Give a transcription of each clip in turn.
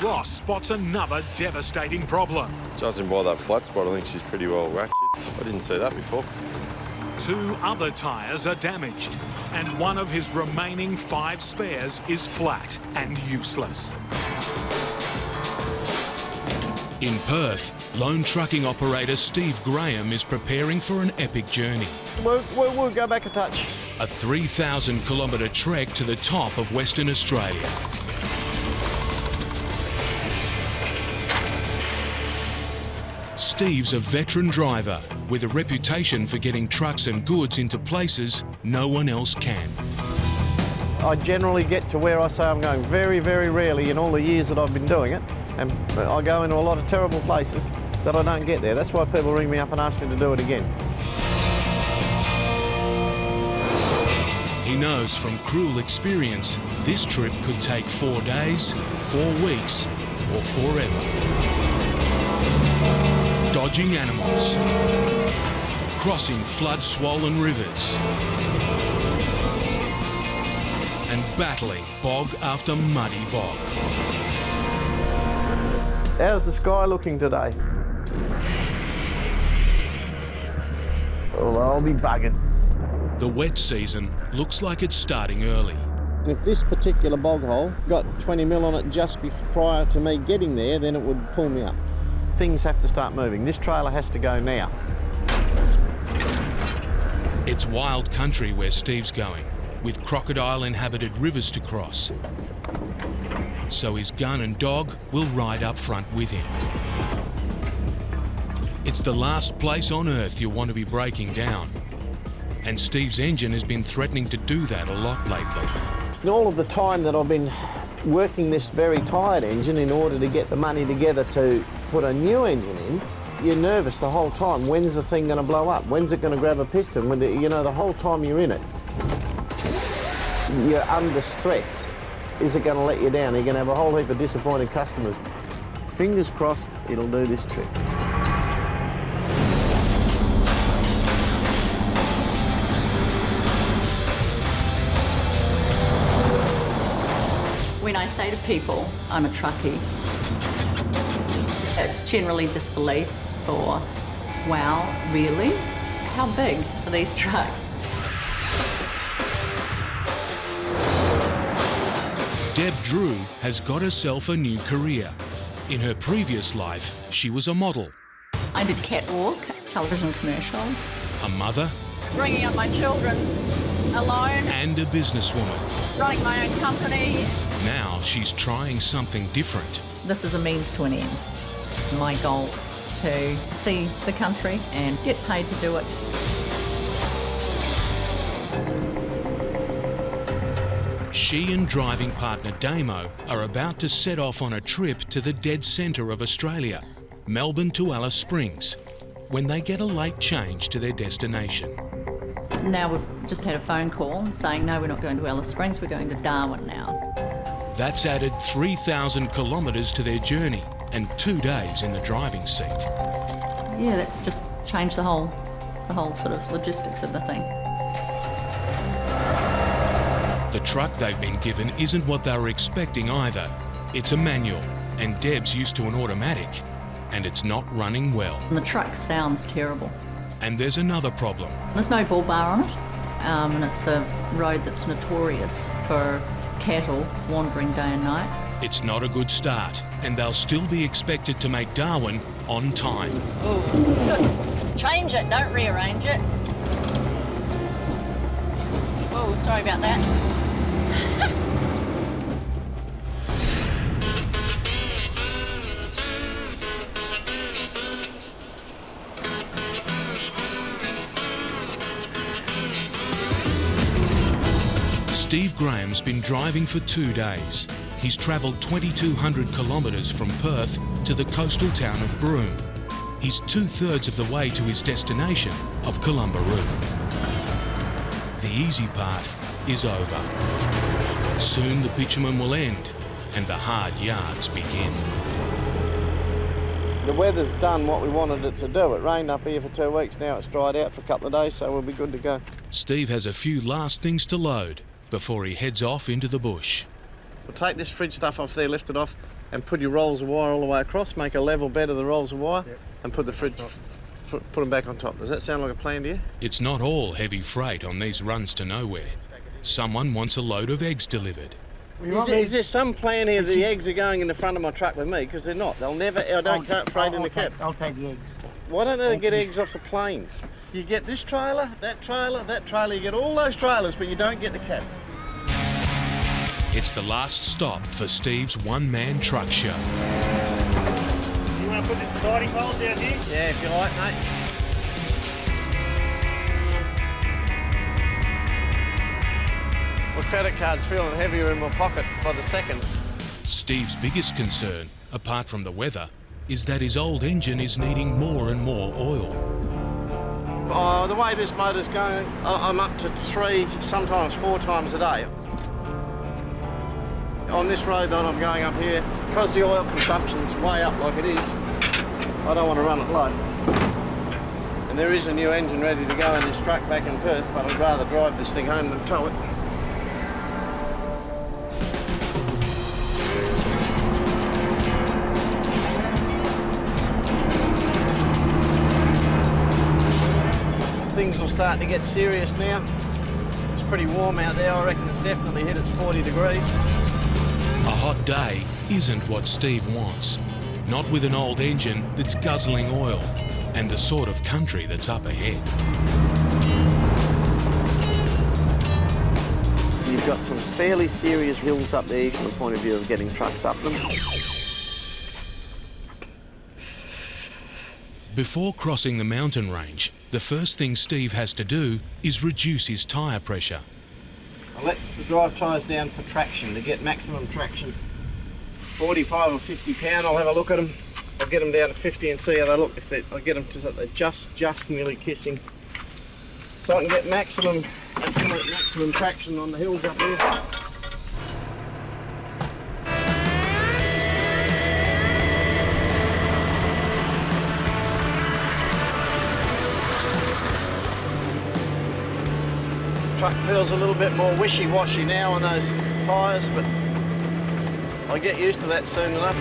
Ross spots another devastating problem. Judging by that flat spot, I think she's pretty well ratchet. I didn't see that before. 2 other tyres are damaged, and one of his remaining 5 spares is flat and useless. In Perth, lone trucking operator Steve Grahame is preparing for an epic journey. We'll go back a touch. A 3,000-kilometre trek to the top of Western Australia. Steve's a veteran driver with a reputation for getting trucks and goods into places no one else can. I generally get to where I say I'm going very, very rarely in all the years that I've been doing it. And I go into a lot of terrible places that I don't get there. That's why people ring me up and ask me to do it again. He knows from cruel experience this trip could take 4 days, 4 weeks, or forever. Dodging animals, crossing flood-swollen rivers, and battling bog after muddy bog. How's the sky looking today? Oh, I'll be buggered. The wet season looks like it's starting early. If this particular bog hole got 20 mil on it just prior to me getting there, then it would pull me up. Things have to start moving. This trailer has to go now. It's wild country where Steve's going, with crocodile-inhabited rivers to cross. So his gun and dog will ride up front with him. It's the last place on Earth you want to be breaking down. And Steve's engine has been threatening to do that a lot lately. In all of the time that I've been working this very tired engine in order to get the money together to put a new engine in, you're nervous the whole time. When's the thing going to blow up? When's it going to grab a piston? The whole time you're in it, you're under stress. Is it going to let you down? You're going to have a whole heap of disappointed customers. Fingers crossed, it'll do this trick. When I say to people, I'm a truckie, it's generally disbelief or, wow, really? How big are these trucks? Deb Drew has got herself a new career. In her previous life, she was a model. I did catwalk, television commercials. A mother. Bringing up my children alone. And a businesswoman. Running my own company. Now she's trying something different. This is a means to an end. My goal to see the country and get paid to do it. She and driving partner Damo are about to set off on a trip to the dead centre of Australia, Melbourne to Alice Springs, when they get a late change to their destination. Now we've just had a phone call saying, no, we're not going to Alice Springs, we're going to Darwin now. That's added 3,000 kilometres to their journey and 2 days in the driving seat. Yeah, that's just changed the whole sort of logistics of the thing. The truck they've been given isn't what they were expecting either. It's a manual, and Deb's used to an automatic, and it's not running well. And the truck sounds terrible. And there's another problem. There's no bull bar on it, and it's a road that's notorious for cattle wandering day and night. It's not a good start, and they'll still be expected to make Darwin on time. Oh, good. Change it, don't rearrange it. Oh, sorry about that. Steve Grahame's been driving for 2 days. He's travelled 2,200 kilometres from Perth to the coastal town of Broome. He's 2/3 of the way to his destination of Columbaroo. The easy part is over. Soon the bitumen will end and the hard yards begin. The weather's done what we wanted it to do. It rained up here for 2 weeks, now it's dried out for a couple of days, so we'll be good to go. Steve has a few last things to load before he heads off into the bush. We'll take this fridge stuff off there, lift it off, and put your rolls of wire all the way across, make a level bed of the rolls of wire, and put the fridge, put them back on top. Does that sound like a plan to you? It's not all heavy freight on these runs to nowhere. Someone wants a load of eggs delivered. Is there some plan here that the eggs are going in the front of my truck with me? Because they're not. They'll never, I don't cut freight in the cab. I'll take the eggs. Why don't they get eggs off the plane? You get this trailer, that trailer, that trailer, you get all those trailers, but you don't get the cab. It's the last stop for Steve's one-man truck show. You want to put the sliding poles down here? Yeah, if you like, mate. My credit card's feeling heavier in my pocket by the second. Steve's biggest concern, apart from the weather, is that his old engine is needing more and more oil. Oh, the way this motor's going, I'm up to 3, sometimes 4 times a day. On this road that I'm going up here, because the oil consumption's way up like it is, I don't want to run it low. And there is a new engine ready to go in this truck back in Perth, but I'd rather drive this thing home than tow it. Things will start to get serious now. It's pretty warm out there. I reckon it's definitely hit its 40 degrees. A hot day isn't what Steve wants. Not with an old engine that's guzzling oil and the sort of country that's up ahead. You've got some fairly serious hills up there from the point of view of getting trucks up them. Before crossing the mountain range, the first thing Steve has to do is reduce his tyre pressure. I let the drive tyres down for traction, to get maximum traction. 45 or 50 pound, I'll have a look at them. I'll get them down to 50 and see how they look. I'll get them to so they're just nearly kissing. So I can get maximum traction on the hills up here. Truck feels a little bit more wishy-washy now on those tyres, but I'll get used to that soon enough.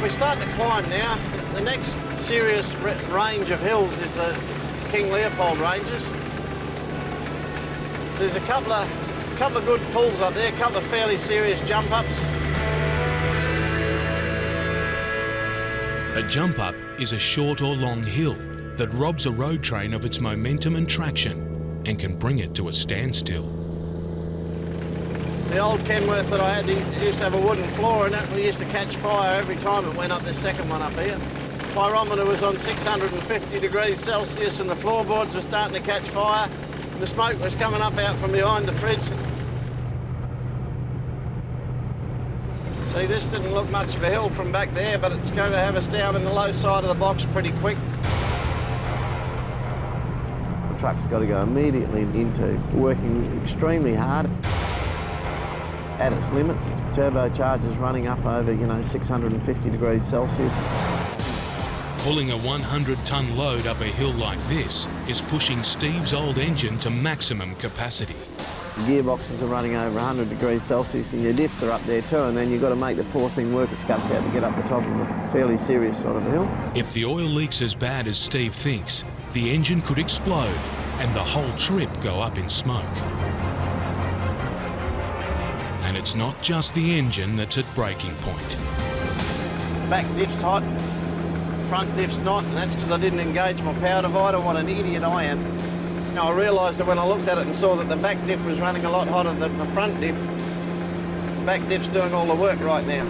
We start to climb now. The next serious range of hills is the King Leopold ranges. There's a couple of good pulls up there, a couple of fairly serious jump-ups. A jump up is a short or long hill that robs a road train of its momentum and traction and can bring it to a standstill. The old Kenworth that I had, it used to have a wooden floor in it. We used to catch fire every time it went up this second one up here. Pyrometer was on 650 degrees Celsius and the floorboards were starting to catch fire. And the smoke was coming up out from behind the fridge. See, this didn't look much of a hill from back there, but it's going to have us down in the low side of the box pretty quick. The truck's got to go immediately into working extremely hard at its limits. Turbocharger's running up over, 650 degrees Celsius. Pulling a 100-ton load up a hill like this is pushing Steve's old engine to maximum capacity. The gearboxes are running over 100 degrees Celsius and your diffs are up there too, and then you've got to make the poor thing work its guts out to get up the top of a fairly serious sort of a hill. If the oil leaks as bad as Steve thinks, the engine could explode and the whole trip go up in smoke. And it's not just the engine that's at breaking point. Back diff's hot, front diff's not, and that's because I didn't engage my power divider. What an idiot I am. Now, I realised that when I looked at it and saw that the back diff was running a lot hotter than the front diff. The back diff's doing all the work right now.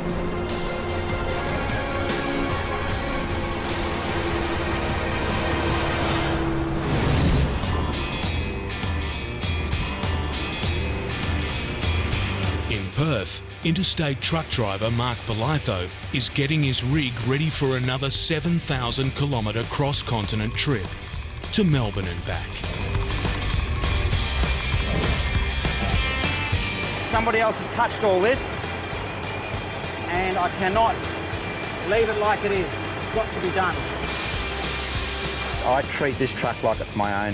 In Perth, interstate truck driver Mark Belitho is getting his rig ready for another 7,000 kilometre cross-continent trip to Melbourne and back. Somebody else has touched all this, and I cannot leave it like it is. It's got to be done. I treat this truck like it's my own.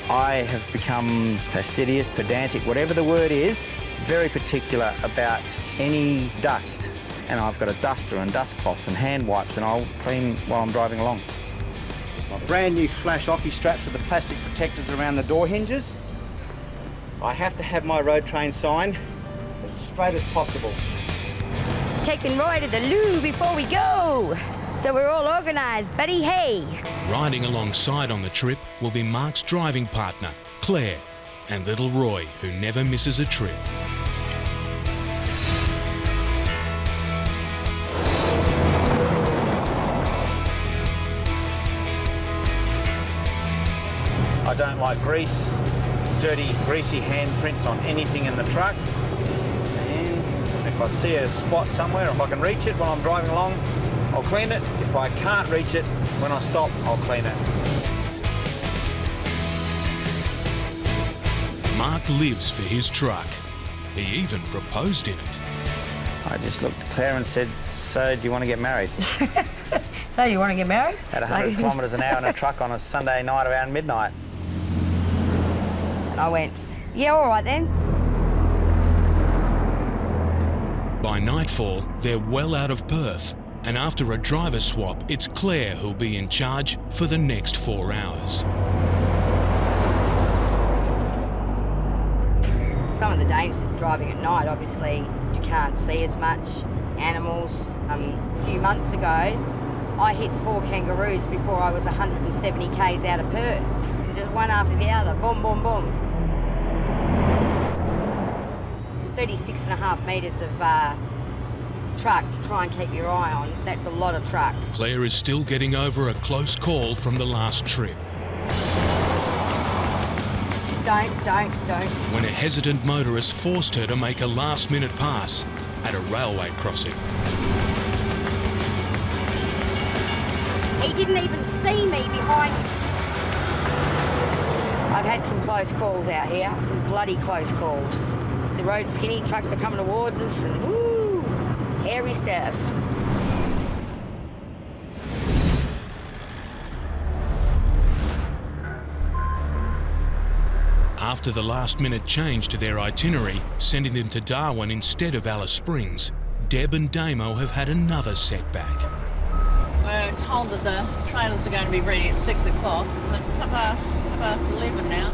I have become fastidious, pedantic, whatever the word is, very particular about any dust. And I've got a duster and dust cloths and hand wipes, and I'll clean while I'm driving along. My brand new flash hockey straps with the plastic protectors around the door hinges. I have to have my road train sign as straight as possible. Taking Roy to the loo before we go. So we're all organised, buddy, hey. Riding alongside on the trip will be Mark's driving partner, Claire, and little Roy, who never misses a trip. I don't like grease, dirty, greasy handprints on anything in the truck. And if I see a spot somewhere, if I can reach it while I'm driving along, I'll clean it. If I can't reach it, when I stop, I'll clean it. Mark lives for his truck. He even proposed in it. I just looked at Claire and said, so do you want to get married? So you want to get married? At 100 kilometres an hour in a truck on a Sunday night around midnight. And I went, yeah, all right then. By nightfall, they're well out of Perth, and after a driver swap, it's Claire who'll be in charge for the next 4 hours. Some of the dangers is driving at night. Obviously, you can't see as much animals. A few months ago, I hit 4 kangaroos before I was 170 k's out of Perth. Just one after the other, boom, boom, boom. 36.5 metres of truck to try and keep your eye on. That's a lot of truck. Claire is still getting over a close call from the last trip. Don't. When a hesitant motorist forced her to make a last-minute pass at a railway crossing. He didn't even see me behind him. I've had some close calls out here, some bloody close calls. The road's skinny, trucks are coming towards us, and woo, hairy stuff. After the last-minute change to their itinerary, sending them to Darwin instead of Alice Springs, Deb and Damo have had another setback. We're told that the trailers are going to be ready at 6 o'clock. It's half past 11 now.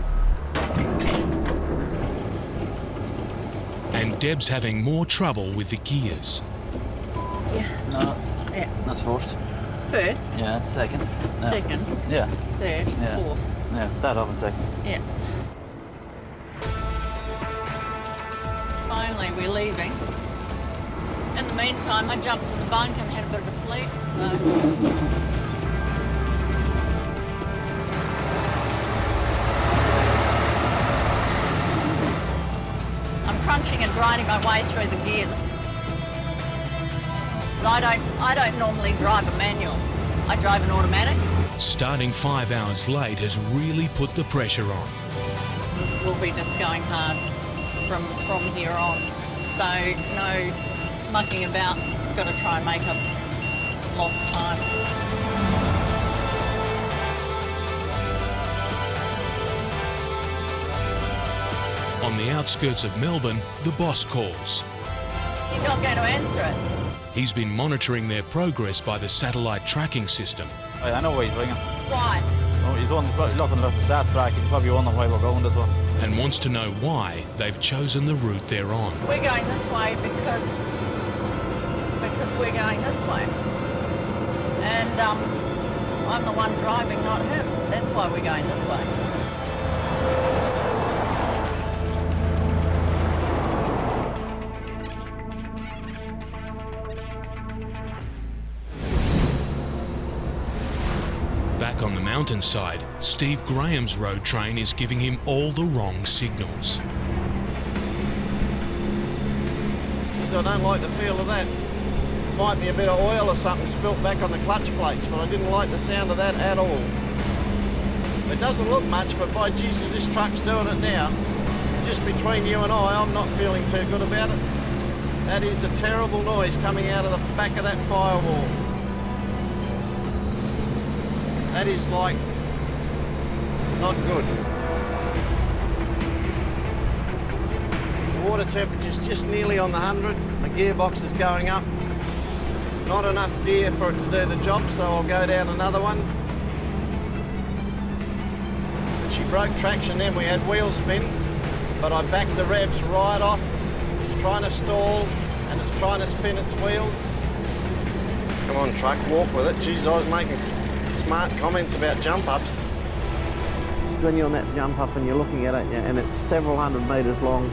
And Deb's having more trouble with the gears. Yeah. No, Yeah. that's first. First, Yeah, second. Yeah. second, Yeah, third, Yeah. fourth. yeah, start off in second. Yeah. Finally, we're leaving. In the meantime, I jumped to the bunk and had a bit of a sleep, so... I'm crunching and grinding my way through the gears. I don't normally drive a manual. I drive an automatic. Starting 5 hours late has really put the pressure on. We'll be just going hard from here on. So no mucking about. Got to try and make up lost time. On the outskirts of Melbourne, the boss calls. You're not going to answer it. He's been monitoring their progress by the satellite tracking system. Hey, I know why he's ringing. Why? Oh, he's probably looking at the sat track. He's probably wondering why we're going this way. And wants to know why they've chosen the route they're on. We're going this way because we're going this way. And I'm the one driving, not him. That's why we're going this way. Back on the mountainside, Steve Graham's road train is giving him all the wrong signals. Says I don't like the feel of that. Might be a bit of oil or something spilt back on the clutch plates, but I didn't like the sound of that at all. It doesn't look much, but by Jesus, this truck's doing it now. Just between you and I'm not feeling too good about it. That is a terrible noise coming out of the back of that firewall. That is like, not good. water temperature's just nearly on the 100. My gearbox is going up. Not enough gear for it to do the job, so I'll go down another one. And she broke traction then, we had wheel spin, but I backed the revs right off. It's trying to stall and it's trying to spin its wheels. Come on, truck, walk with it. Geez, I was making some smart comments about jump ups. When you're on that jump up and you're looking at it and it's several hundred metres long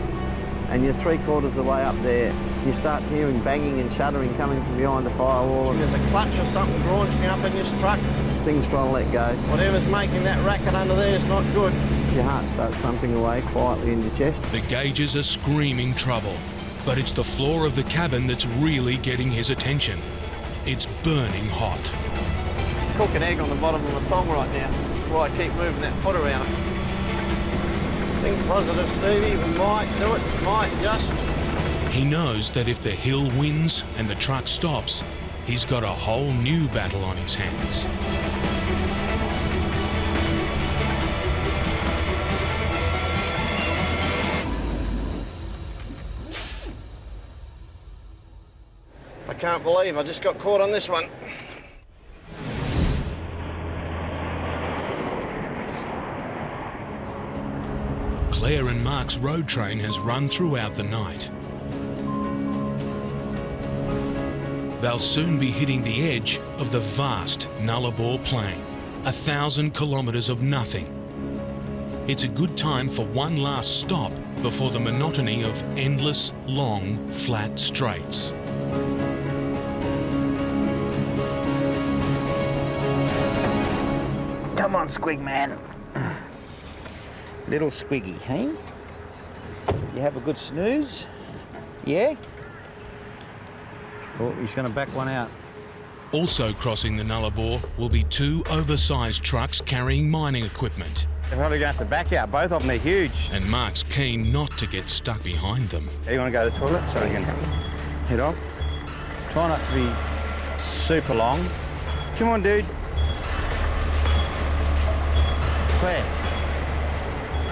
and you're 3/4 of the way up there, you start hearing banging and shuddering coming from behind the firewall. And there's a clutch or something graunging up in this truck. Things trying to let go. Whatever's making that racket under there is not good. Your heart starts thumping away quietly in your chest. The gauges are screaming trouble, but it's the floor of the cabin that's really getting his attention. It's burning hot. Cook an egg on the bottom of my thong right now. That's why I keep moving that foot around it. Think positive, Stevie. We might do it. Might just. He knows that if the hill wins and the truck stops, he's got a whole new battle on his hands. I can't believe I just got caught on this one. Claire and Mark's road train has run throughout the night. They'll soon be hitting the edge of the vast Nullarbor Plain, 1,000 kilometres of nothing. It's a good time for one last stop before the monotony of endless, long, flat straights. Come on, Squig man. Little Squiggy, hey? You have a good snooze? Yeah? Oh, he's going to back one out. Also crossing the Nullarbor will be 2 oversized trucks carrying mining equipment. They're probably going to have to back out. Both of them, they're huge. And Mark's keen not to get stuck behind them. Hey, you want to go to the toilet? So we can head off. Try not to be super long. Come on, dude. Claire,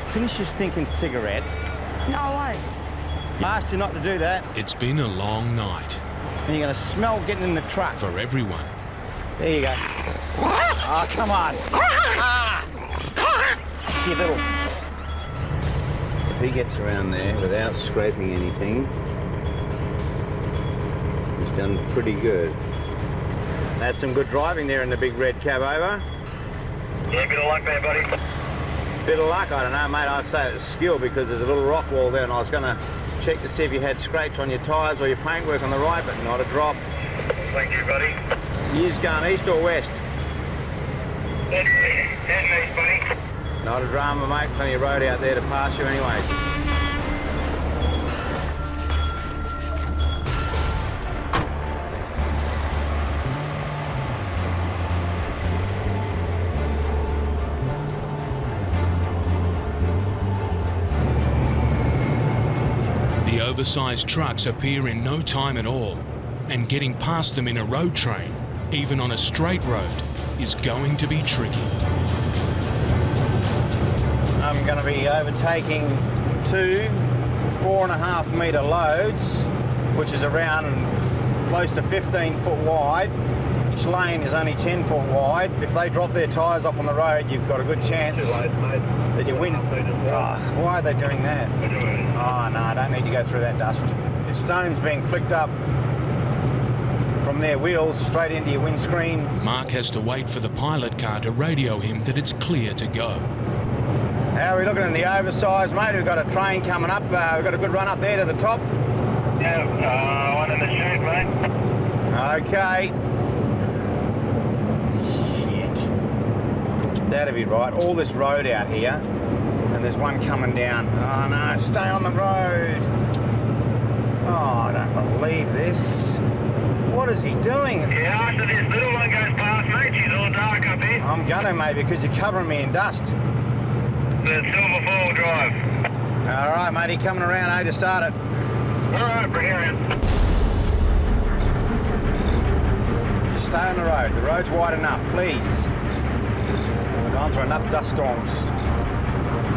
finish your stinking cigarette. No, I won't. I asked you not to do that. It's been a long night And you're going to smell getting in the truck. for everyone. There you go. Oh, come on. You little... If he gets around there without scraping anything, he's done pretty good. That's some good driving there in the big red cab over. Yeah, bit of luck there, buddy. Bit of luck, I don't know, mate. I'd say it's skill because there's a little rock wall there and I was going to check to see if you had scrapes on your tyres or your paintwork on the right, but not a drop. Thank you, buddy. You's going east or west? Heading east, buddy. Not a drama, mate. Plenty of road out there to pass you anyway. The oversized trucks appear in no time at all, and getting past them in a road train, even on a straight road, is going to be tricky. I'm going to be overtaking 2 4.5 metre loads, which is around close to 15 foot wide. Each lane is only 10 foot wide. If they drop their tyres off on the road, you've got a good chance that you win. Oh, why are they doing that? Oh, no, I don't need to go through that dust. If stone's being flicked up from their wheels straight into your windscreen. Mark has to wait for the pilot car to radio him that it's clear to go. How are we looking in the oversized, mate? We've got a train coming up. We've got a good run up there to the top. Yeah, one in the chute, mate. Okay. Shit. That'd be right. All this road out here, and there's one coming down. Oh no, stay on the road. Oh, I don't believe this. What is he doing? Yeah, after this little one goes past, mate, she's all dark up here. I'm gonna, mate, because you're covering me in dust. The Silver Fall Drive. All right, matey, coming around, to start it. All right, bring her in. Just stay on the road. The road's wide enough, please. We've gone through enough dust storms.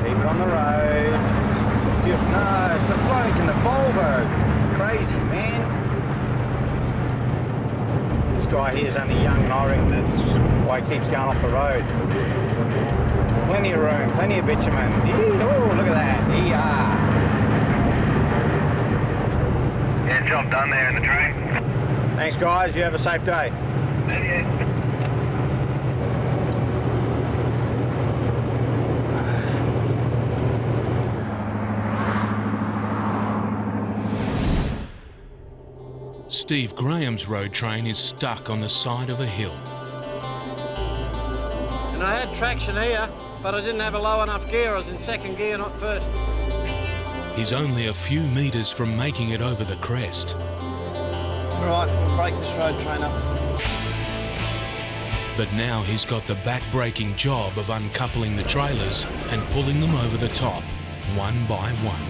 Keep it on the road. Phew. No, it's the bloke in the Volvo. Crazy, man. This guy here is only young and I reckon that's why he keeps going off the road. Plenty of room, plenty of bitumen. Oh, look at that. Yeah, job done there in the train. Thanks, guys. You have a safe day. Steve Graham's road train is stuck on the side of a hill. And I had traction here, but I didn't have a low enough gear. I was in second gear, not first. He's only a few metres from making it over the crest. Right, we'll break this road train up. But now he's got the back-breaking job of uncoupling the trailers and pulling them over the top, one by one.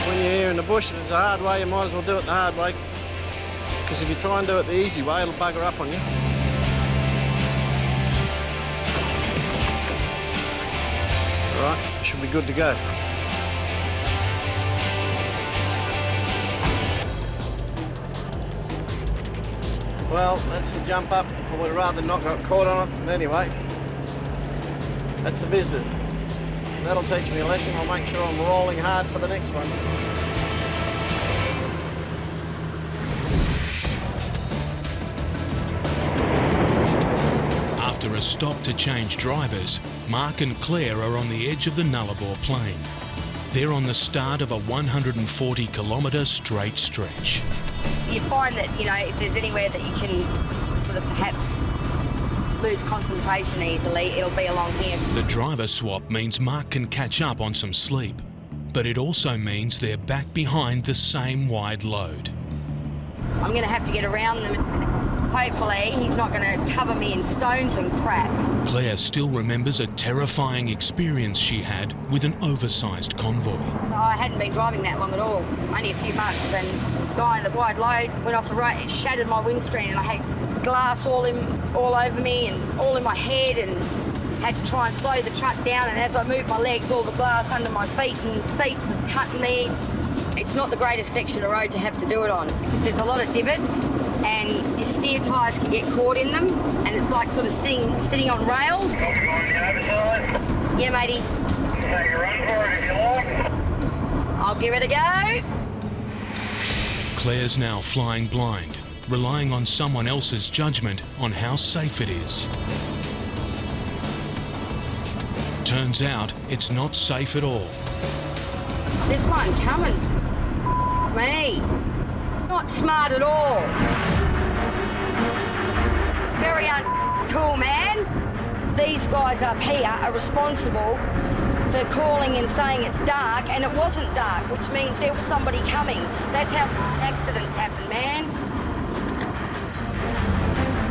When you're here in the bush, if it's a hard way, you might as well do it the hard way. Because if you try and do it the easy way, it'll bugger up on you. All right, should be good to go. Well, that's the jump up. I would have rather not got caught on it. But anyway, that's the business. That'll teach me a lesson. I'll make sure I'm rolling hard for the next one. After a stop to change drivers, Mark and Claire are on the edge of the Nullarbor Plain. They're on the start of a 140-kilometre straight stretch. You find that, you know, if there's anywhere that you can sort of perhaps lose concentration easily, it'll be along here. The driver swap means Mark can catch up on some sleep, but it also means they're back behind the same wide load. I'm going to have to get around them. Hopefully he's not going to cover me in stones and crap. Claire still remembers a terrifying experience she had with an oversized convoy. I hadn't been driving that long at all, only a few months, and the guy in the wide load went off the road. It shattered my windscreen and I had glass all over me and all in my head, and had to try and slow the truck down, and as I moved my legs, all the glass under my feet and seat was cutting me. It's not the greatest section of road to have to do it on because there's a lot of divots and your steer tyres can get caught in them, and it's like sort of sitting on rails. Yeah, matey. Take a run for it if you like. I'll give it a go. Claire's now flying blind, relying on someone else's judgment on how safe it is. Turns out it's not safe at all. There's one coming. Me. Not smart at all. It's very uncool, man. These guys up here are responsible for calling and saying it's dark, and it wasn't dark, which means there was somebody coming. That's how accidents happen, man.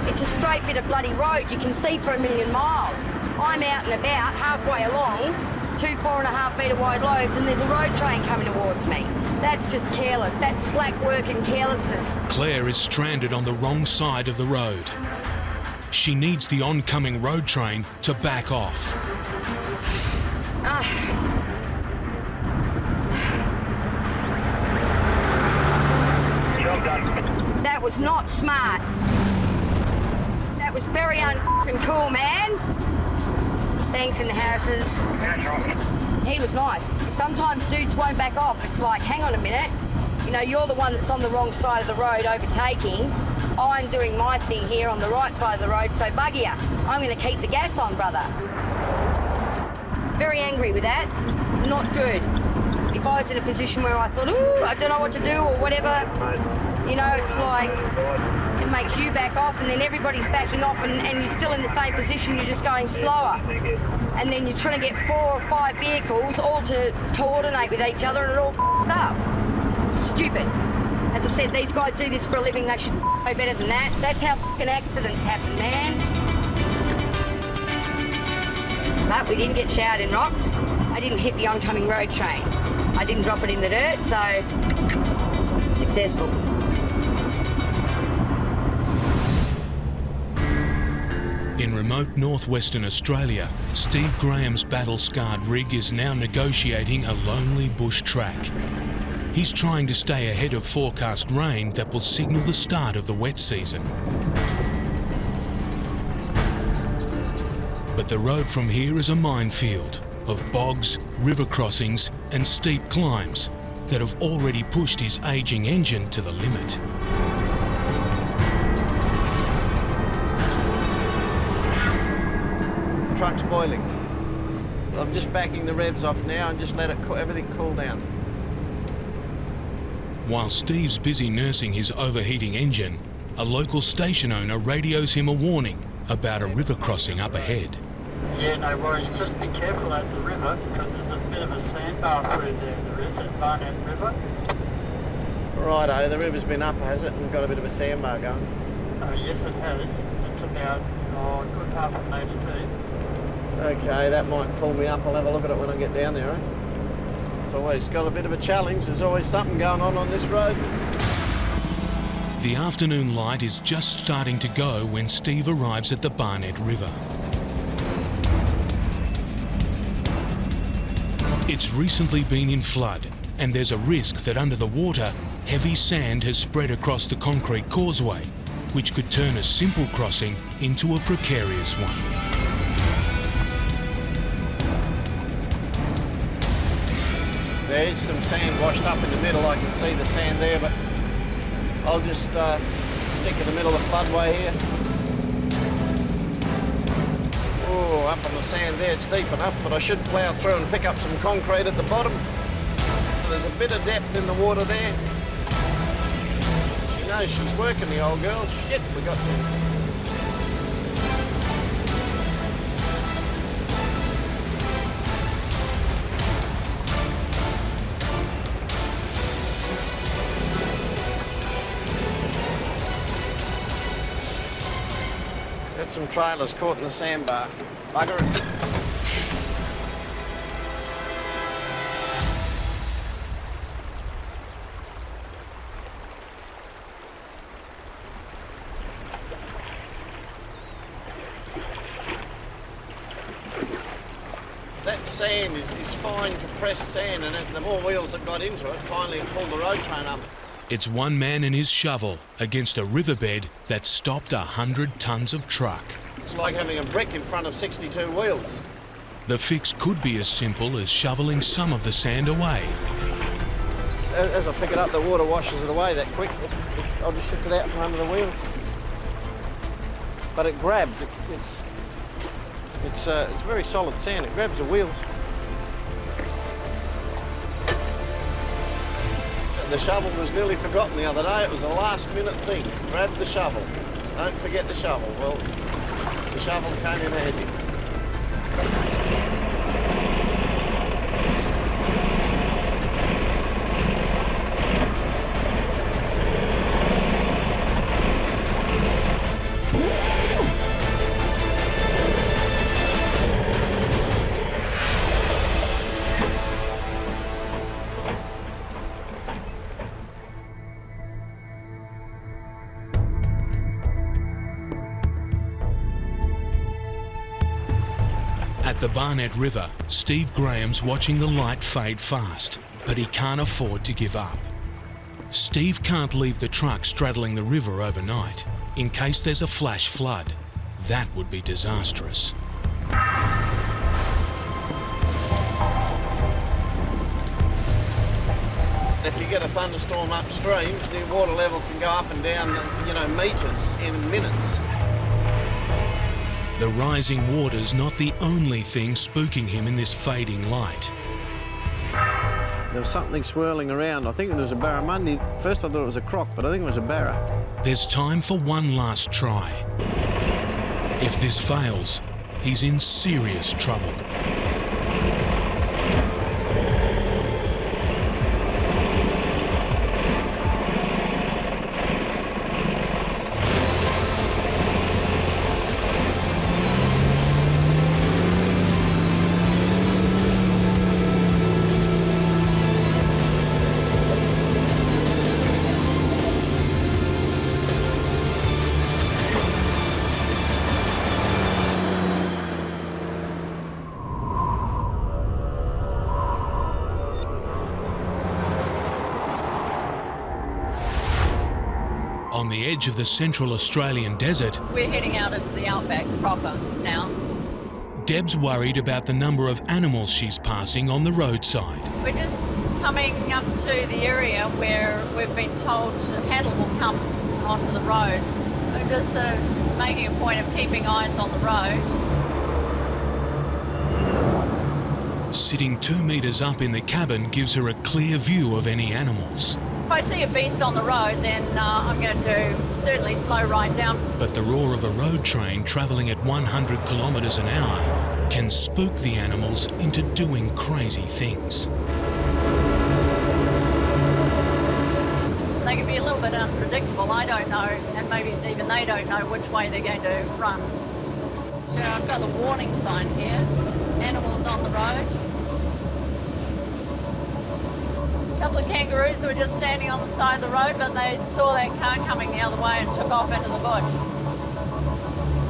It's a straight bit of bloody road you can see for a million miles. I'm out and about, halfway along, 2 4.5 metre wide loads, and there's a road train coming towards me. That's just careless. That's slack work and carelessness. Claire is stranded on the wrong side of the road. She needs the oncoming road train to back off. Job done. That was not smart. That was very cool, man. Thanks in the Harrises. That's right. He was nice. Sometimes dudes won't back off. It's like, hang on a minute. You know, you're the one that's on the wrong side of the road overtaking. I'm doing my thing here on the right side of the road, so bugger ya. I'm going to keep the gas on, brother. Very angry with that. Not good. If I was in a position where I thought, ooh, I don't know what to do or whatever, you know, it's like, it makes you back off and then everybody's backing off and you're still in the same position, you're just going slower. And then you're trying to get 4 or 5 vehicles all to coordinate with each other and it all f***s up. Stupid. As I said, these guys do this for a living, they should know better than that. That's how f***ing accidents happen, man. But we didn't get showered in rocks. I didn't hit the oncoming road train. I didn't drop it in the dirt, so successful. In remote northwestern Australia, Steve Graham's battle-scarred rig is now negotiating a lonely bush track. He's trying to stay ahead of forecast rain that will signal the start of the wet season. But the road from here is a minefield of bogs, river crossings and steep climbs that have already pushed his ageing engine to the limit. Truck's boiling. I'm just backing the revs off now and just let it everything cool down. While Steve's busy nursing his overheating engine, a local station owner radios him a warning about a river crossing up ahead. Yeah, no worries. Just be careful at the river because there's a bit of a sandbar through there. There is at Barnett River. Righto, the river's been up, has it, and got a bit of a sandbar going? Yes, it has. It's about a good half a metre deep. Okay, that might pull me up. I'll have a look at it when I get down there, eh? It's always got a bit of a challenge. There's always something going on this road. The afternoon light is just starting to go when Steve arrives at the Barnett River. It's recently been in flood, and there's a risk that under the water, heavy sand has spread across the concrete causeway, which could turn a simple crossing into a precarious one. There's some sand washed up in the middle. I can see the sand there, but I'll just stick in the middle of the floodway here. Oh, up on the sand there, it's deep enough, but I should plough through and pick up some concrete at the bottom. There's a bit of depth in the water there. She knows she's working, the old girl. Shit, we got to. Some trailers caught in the sandbar. Bugger it. That sand is fine compressed sand, and the more wheels that got into it finally pulled the road train up. It's one man and his shovel against a riverbed that stopped 100 tonnes of truck. It's like having a brick in front of 62 wheels. The fix could be as simple as shoveling some of the sand away. As I pick it up, the water washes it away that quick. I'll just shift it out from under the wheels. But it grabs. It's very solid sand. It grabs the wheels. The shovel was nearly forgotten the other day. It was a last-minute thing. Grab the shovel. Don't forget the shovel. Well, the shovel came in handy. At the Barnett River, Steve Graham's watching the light fade fast, but he can't afford to give up. Steve can't leave the truck straddling the river overnight, in case there's a flash flood. That would be disastrous. If you get a thunderstorm upstream, the water level can go up and down, metres in minutes. The rising water's not the only thing spooking him in this fading light. There was something swirling around. I think there was a barramundi. First I thought it was a croc, but I think it was a barra. There's time for one last try. If this fails, he's in serious trouble. the edge of the Central Australian desert, We're heading out into the Outback proper now. Deb's worried about the number of animals she's passing on the roadside. We're just coming up to the area where we've been told cattle will come onto the roads. We're just sort of making a point of keeping eyes on the road. Sitting 2 metres up in the cabin gives her a clear view of any animals. If I see a beast on the road, then I'm going to certainly slow right down. But the roar of a road train travelling at 100 kilometres an hour can spook the animals into doing crazy things. They can be a little bit unpredictable, I don't know, and maybe even they don't know which way they're going to run. So I've got the warning sign here, animals on the road. A couple of kangaroos that were just standing on the side of the road, but they saw that car coming the other way and took off into the bush.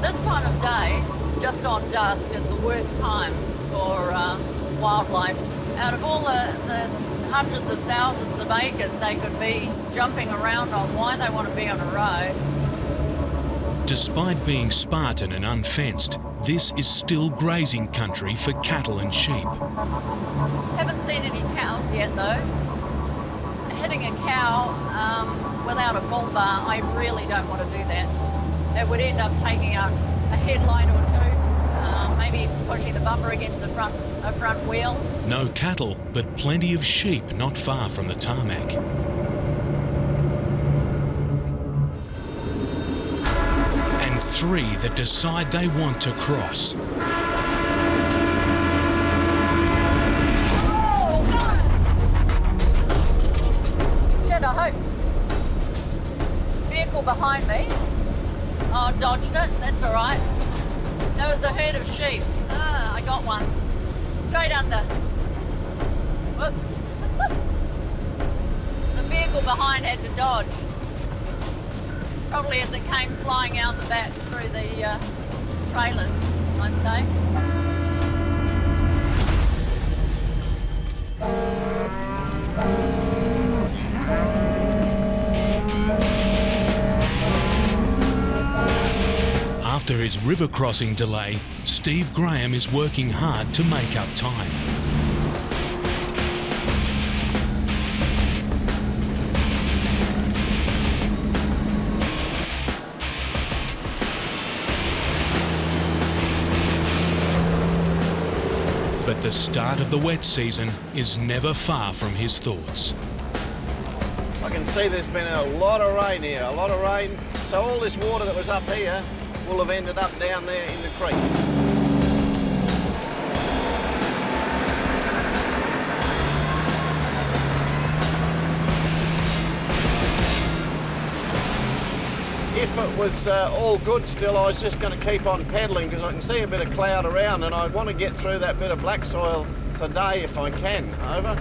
This time of day, just on dusk, is the worst time for wildlife. Out of all the hundreds of thousands of acres they could be jumping around on, why they want to be on a road. Despite being spartan and unfenced, this is still grazing country for cattle and sheep. Haven't seen any cows yet though. Hitting a cow without a bull bar, I really don't want to do that. It would end up taking out a headlight or two, maybe pushing the bumper against a front wheel. No cattle, but plenty of sheep not far from the tarmac. And 3 that decide they want to cross. I hope. Vehicle behind me. Oh, dodged it. That's all right. That was a herd of sheep. I got one. Straight under. Whoops. The vehicle behind had to dodge. Probably as it came flying out the back through the trailers, I'd say. After his river crossing delay, Steve Grahame is working hard to make up time. But the start of the wet season is never far from his thoughts. I can see there's been a lot of rain here, a lot of rain. So all this water that was up here will have ended up down there in the creek. If it was all good still, I was just going to keep on pedalling because I can see a bit of cloud around and I want to get through that bit of black soil today if I can. Over.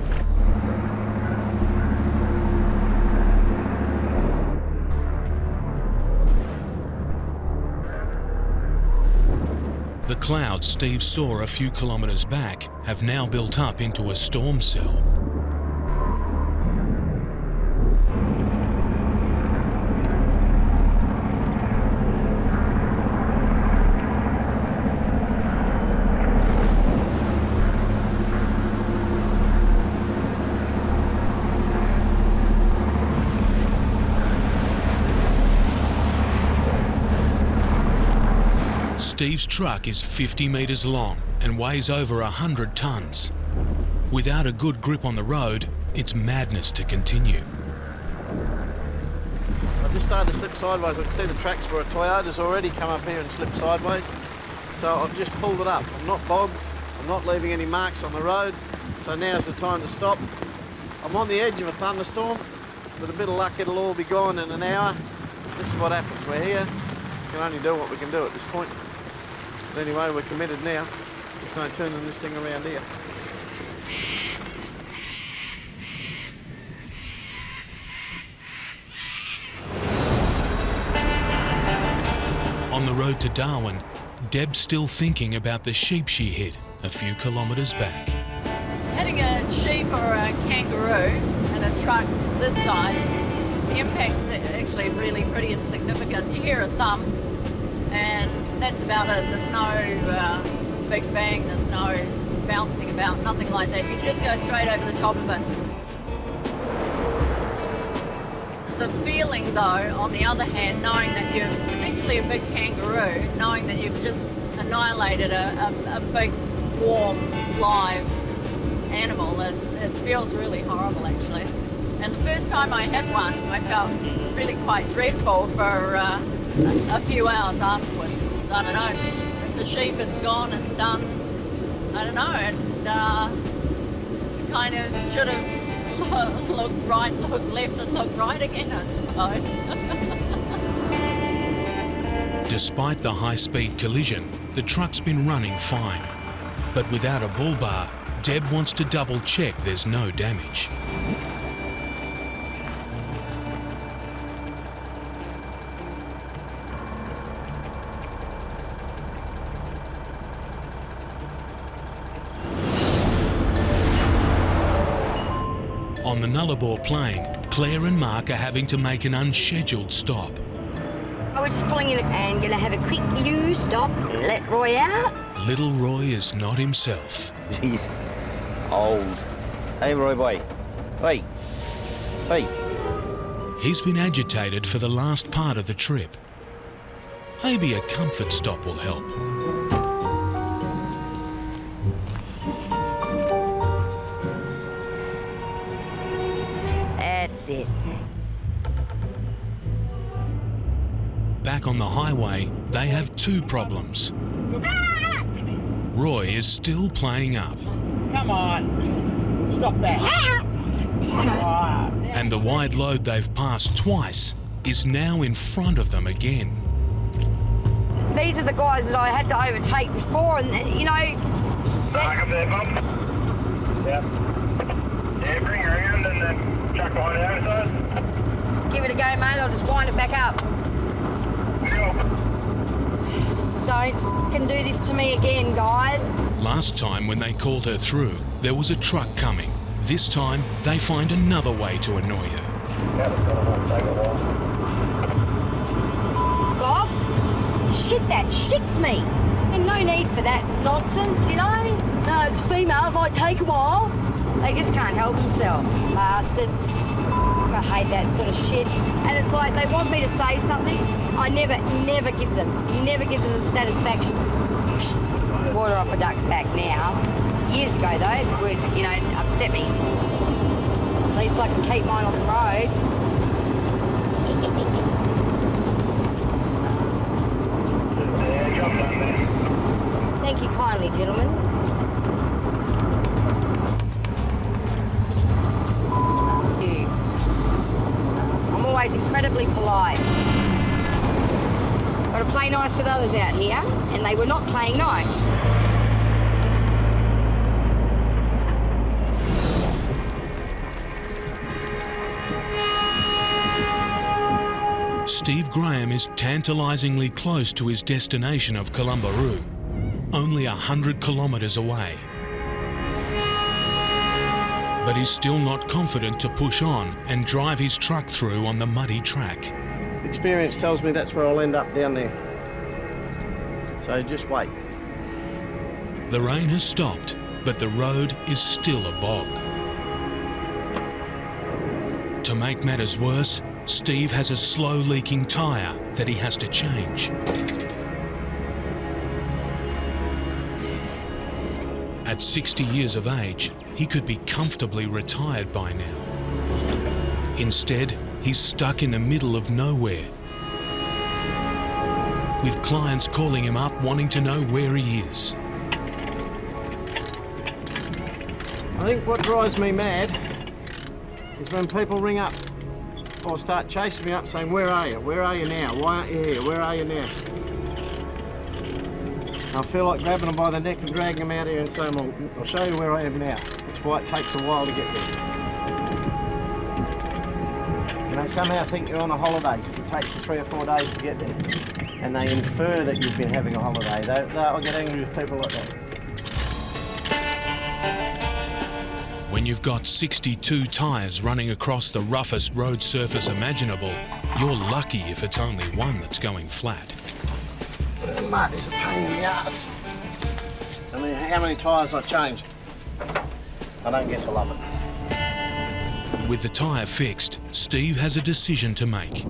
The clouds Steve saw a few kilometres back have now built up into a storm cell. Steve's truck is 50 metres long and weighs over 100 tonnes. Without a good grip on the road, it's madness to continue. I just started to slip sideways. I can see the tracks where a Toyota's already come up here and slipped sideways. So I've just pulled it up. I'm not bogged. I'm not leaving any marks on the road. So now's the time to stop. I'm on the edge of a thunderstorm. With a bit of luck, it'll all be gone in an hour. This is what happens. We're here. We can only do what we can do at this point. But anyway, we're committed now. There's no turning this thing around here. On the road to Darwin, Deb's still thinking about the sheep she hit a few kilometres back. Hitting a sheep or a kangaroo in a truck this size The impact's actually really pretty insignificant. You hear a thump, and that's about it. There's no big bang, there's no bouncing about, nothing like that. You just go straight over the top of it. The feeling, though, on the other hand, knowing that you've, particularly a big kangaroo, knowing that you've just annihilated a big, warm, live animal, it feels really horrible, actually. And the first time I had one, I felt really quite dreadful for a few hours afterwards. I don't know. It's a sheep, it's gone, it's done. I don't know. It kind of should have looked right, looked left, and looked right again, I suppose. Despite the high-speed collision, the truck's been running fine. But without a bull bar, Deb wants to double-check there's no damage. On the Nullarbor Plain, Claire and Mark are having to make an unscheduled stop. We're just pulling in and going to have a quick little stop and let Roy out. Little Roy is not himself. He's old. Hey, Roy boy. Hey. Hey. He's been agitated for the last part of the trip. Maybe a comfort stop will help. That's it. Back on the highway, they have two problems. Roy is still playing up. Come on. Stop that. And the wide load they've passed twice is now in front of them again. These are the guys that I had to overtake before, and you know. Back up there, Bob. Yep. Yeah, bring her around and then chuck behind the other side. Give it a go, mate. I'll just wind it back up. Don't fucking do this to me again, guys. Last time when they called her through, there was a truck coming. This time, they find another way to annoy her. Goff? Shit, that shits me. And no need for that nonsense, you know? No, it's female, it might take a while. They just can't help themselves, bastards. I hate that sort of shit. And it's like they want me to say something. I never give them the satisfaction. Water off a duck's back now. Years ago though, it would, you know, upset me. At least I can keep mine on the road. Thank you kindly, gentlemen. Thank you. I'm always incredibly polite. Got to play nice with others out here, and they were not playing nice. Steve Grahame is tantalisingly close to his destination of Columbaroo, only 100 kilometres away. But he's still not confident to push on and drive his truck through on the muddy track. Experience tells me that's where I'll end up, down there. So just wait. The rain has stopped, but the road is still a bog. To make matters worse, Steve has a slow leaking tyre that he has to change. At 60 years of age, he could be comfortably retired by now. Instead, he's stuck in the middle of nowhere, with clients calling him up wanting to know where he is. I think what drives me mad is when people ring up or start chasing me up saying, where are you? Where are you now? Why aren't you here? Where are you now? I feel like grabbing them by the neck and dragging them out here and saying, well, I'll show you where I am now. That's why it takes a while to get there. And they somehow think you're on a holiday because it takes 3 or 4 days to get there. And they infer that you've been having a holiday. I'll get angry with people like that. When you've got 62 tyres running across the roughest road surface imaginable, you're lucky if it's only one that's going flat. The mud is a pain in the arse. I mean, how many tyres I change? I don't get to love it. With the tyre fixed, Steve has a decision to make.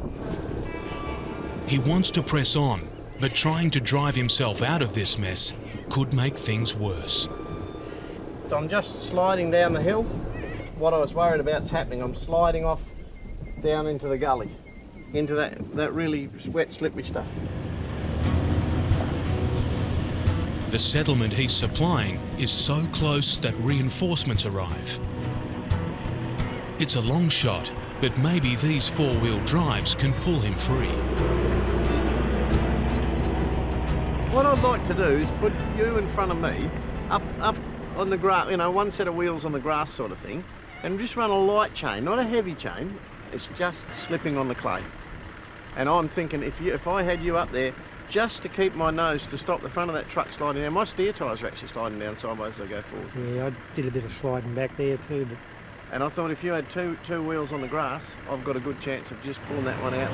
He wants to press on, but trying to drive himself out of this mess could make things worse. I'm just sliding down the hill. What I was worried about's happening. I'm sliding off down into the gully, into that really wet, slippery stuff. The settlement he's supplying is so close that reinforcements arrive. It's a long shot, but maybe these four-wheel drives can pull him free. What I'd like to do is put you in front of me, up on the grass, you know, one set of wheels on the grass sort of thing, and just run a light chain, not a heavy chain. It's just slipping on the clay. And I'm thinking if I had you up there, just to keep my nose to stop the front of that truck sliding down. My steer tyres are actually sliding down sideways as I go forward. Yeah, I did a bit of sliding back there too. But... And I thought if you had two wheels on the grass, I've got a good chance of just pulling that one out.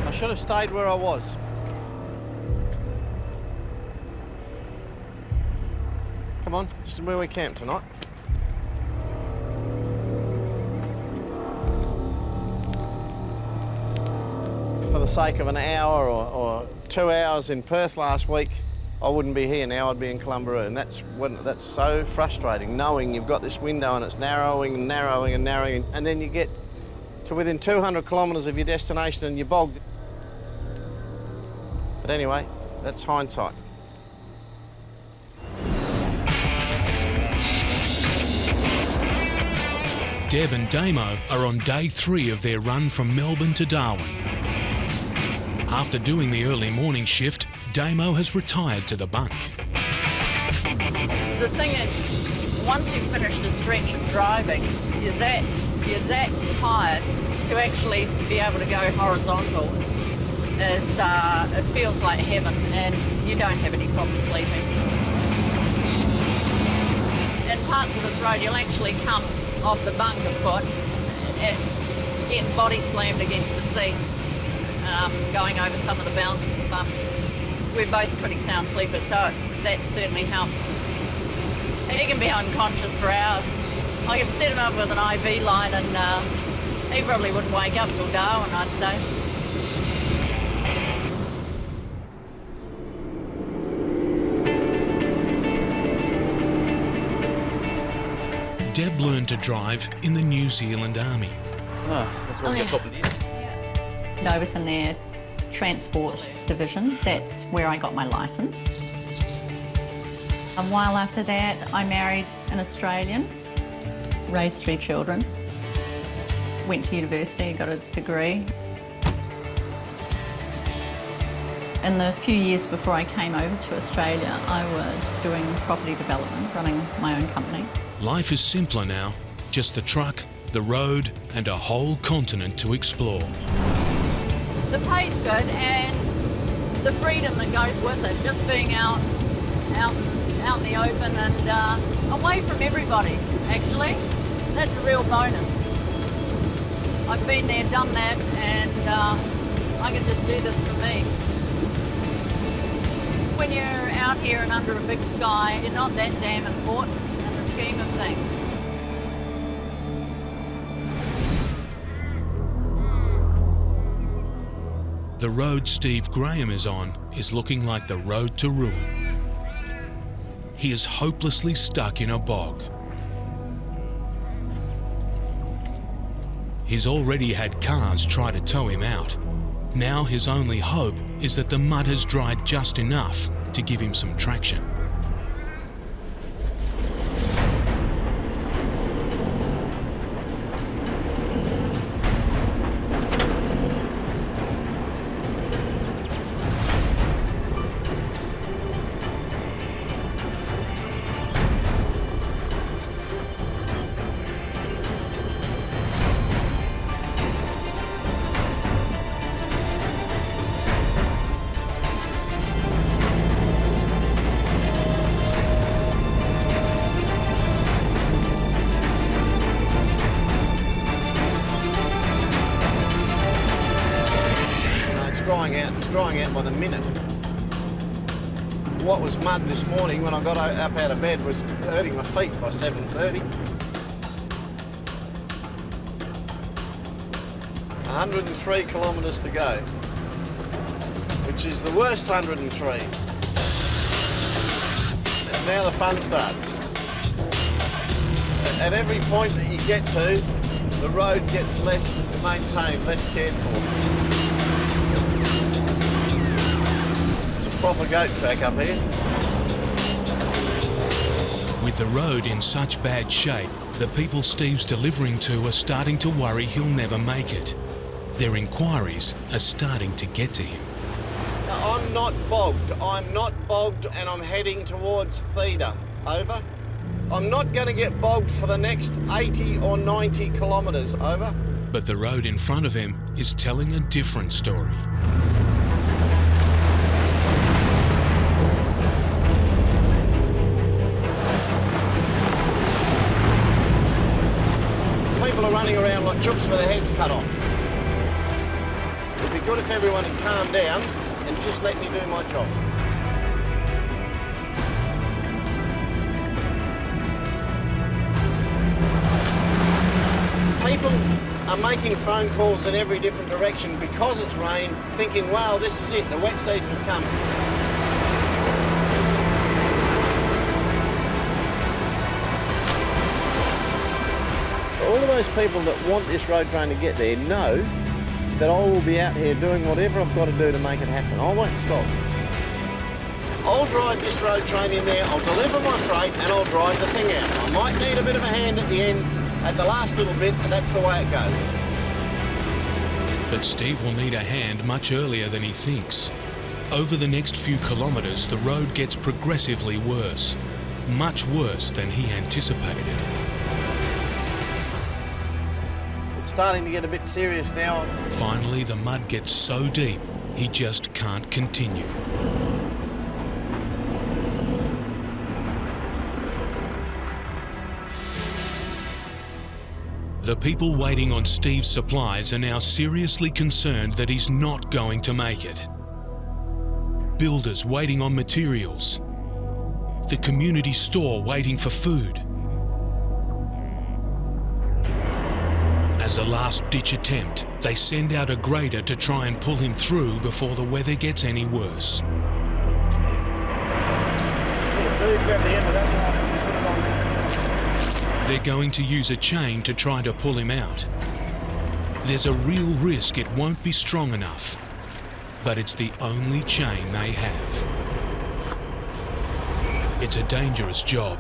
I should have stayed where I was. Come on, this is where we camp tonight. For the sake of an hour or 2 hours in Perth last week, I wouldn't be here now, I'd be in Columbaroo. And that's so frustrating, knowing you've got this window and it's narrowing and narrowing and narrowing, and then you get to within 200 kilometres of your destination and you're bogged. But anyway, that's hindsight. Deb and Damo are on day 3 of their run from Melbourne to Darwin. After doing the early morning shift, Damo has retired to the bunk. The thing is, once you've finished a stretch of driving, you're that tired to actually be able to go horizontal. It feels like heaven, and you don't have any problem sleeping. In parts of this road, you'll actually come off the bunk a foot and get body slammed against the seat, going over some of the bumps. We're both pretty sound sleepers, so that certainly helps. He can be unconscious for hours. I can set him up with an IV line and he probably wouldn't wake up till Darwin, I'd say. Deb learned to drive in the New Zealand Army. That's what gets up in here. I was in their transport division. That's where I got my licence. A while after that, I married an Australian, raised 3 children, went to university, got a degree. In the few years before I came over to Australia, I was doing property development, running my own company. Life is simpler now, just the truck, the road, and a whole continent to explore. The pay's good and the freedom that goes with it, just being out in the open and away from everybody, actually. That's a real bonus. I've been there, done that, and I can just do this for me. when you're out here and under a big sky, you're not that damn important in the scheme of things. The road Steve Grahame is on is looking like the road to ruin. He is hopelessly stuck in a bog. He's already had cars try to tow him out. Now his only hope is that the mud has dried just enough to give him some traction. It's drying out by the minute. What was mud this morning when I got up out of bed was hurting my feet by 7:30. 103 kilometres to go, which is the worst 103. And now the fun starts. At every point that you get to, the road gets less maintained, less cared for. Proper goat track up here. With the road in such bad shape, the people Steve's delivering to are starting to worry he'll never make it. Their inquiries are starting to get to him. Now, I'm not bogged, and I'm heading towards Theda. Over. I'm not going to get bogged for the next 80 or 90 kilometres. Over. But the road in front of him is telling a different story. People are running around like chooks with their heads cut off. It'd be good if everyone had calmed down and just let me do my job. People are making phone calls in every different direction because it's rain, thinking, wow, this is it, the wet season's coming. All of those people that want this road train to get there know that I will be out here doing whatever I've got to do to make it happen. I won't stop. I'll drive this road train in there, I'll deliver my freight, and I'll drive the thing out. I might need a bit of a hand at the end, at the last little bit, but that's the way it goes. But Steve will need a hand much earlier than he thinks. Over the next few kilometres, the road gets progressively worse. Much worse than he anticipated. It's starting to get a bit serious now. Finally, the mud gets so deep, he just can't continue. The people waiting on Steve's supplies are now seriously concerned that he's not going to make it. Builders waiting on materials. The community store waiting for food. As a last-ditch attempt, they send out a grader to try and pull him through before the weather gets any worse. They're going to use a chain to try to pull him out. There's a real risk it won't be strong enough, but it's the only chain they have. It's a dangerous job,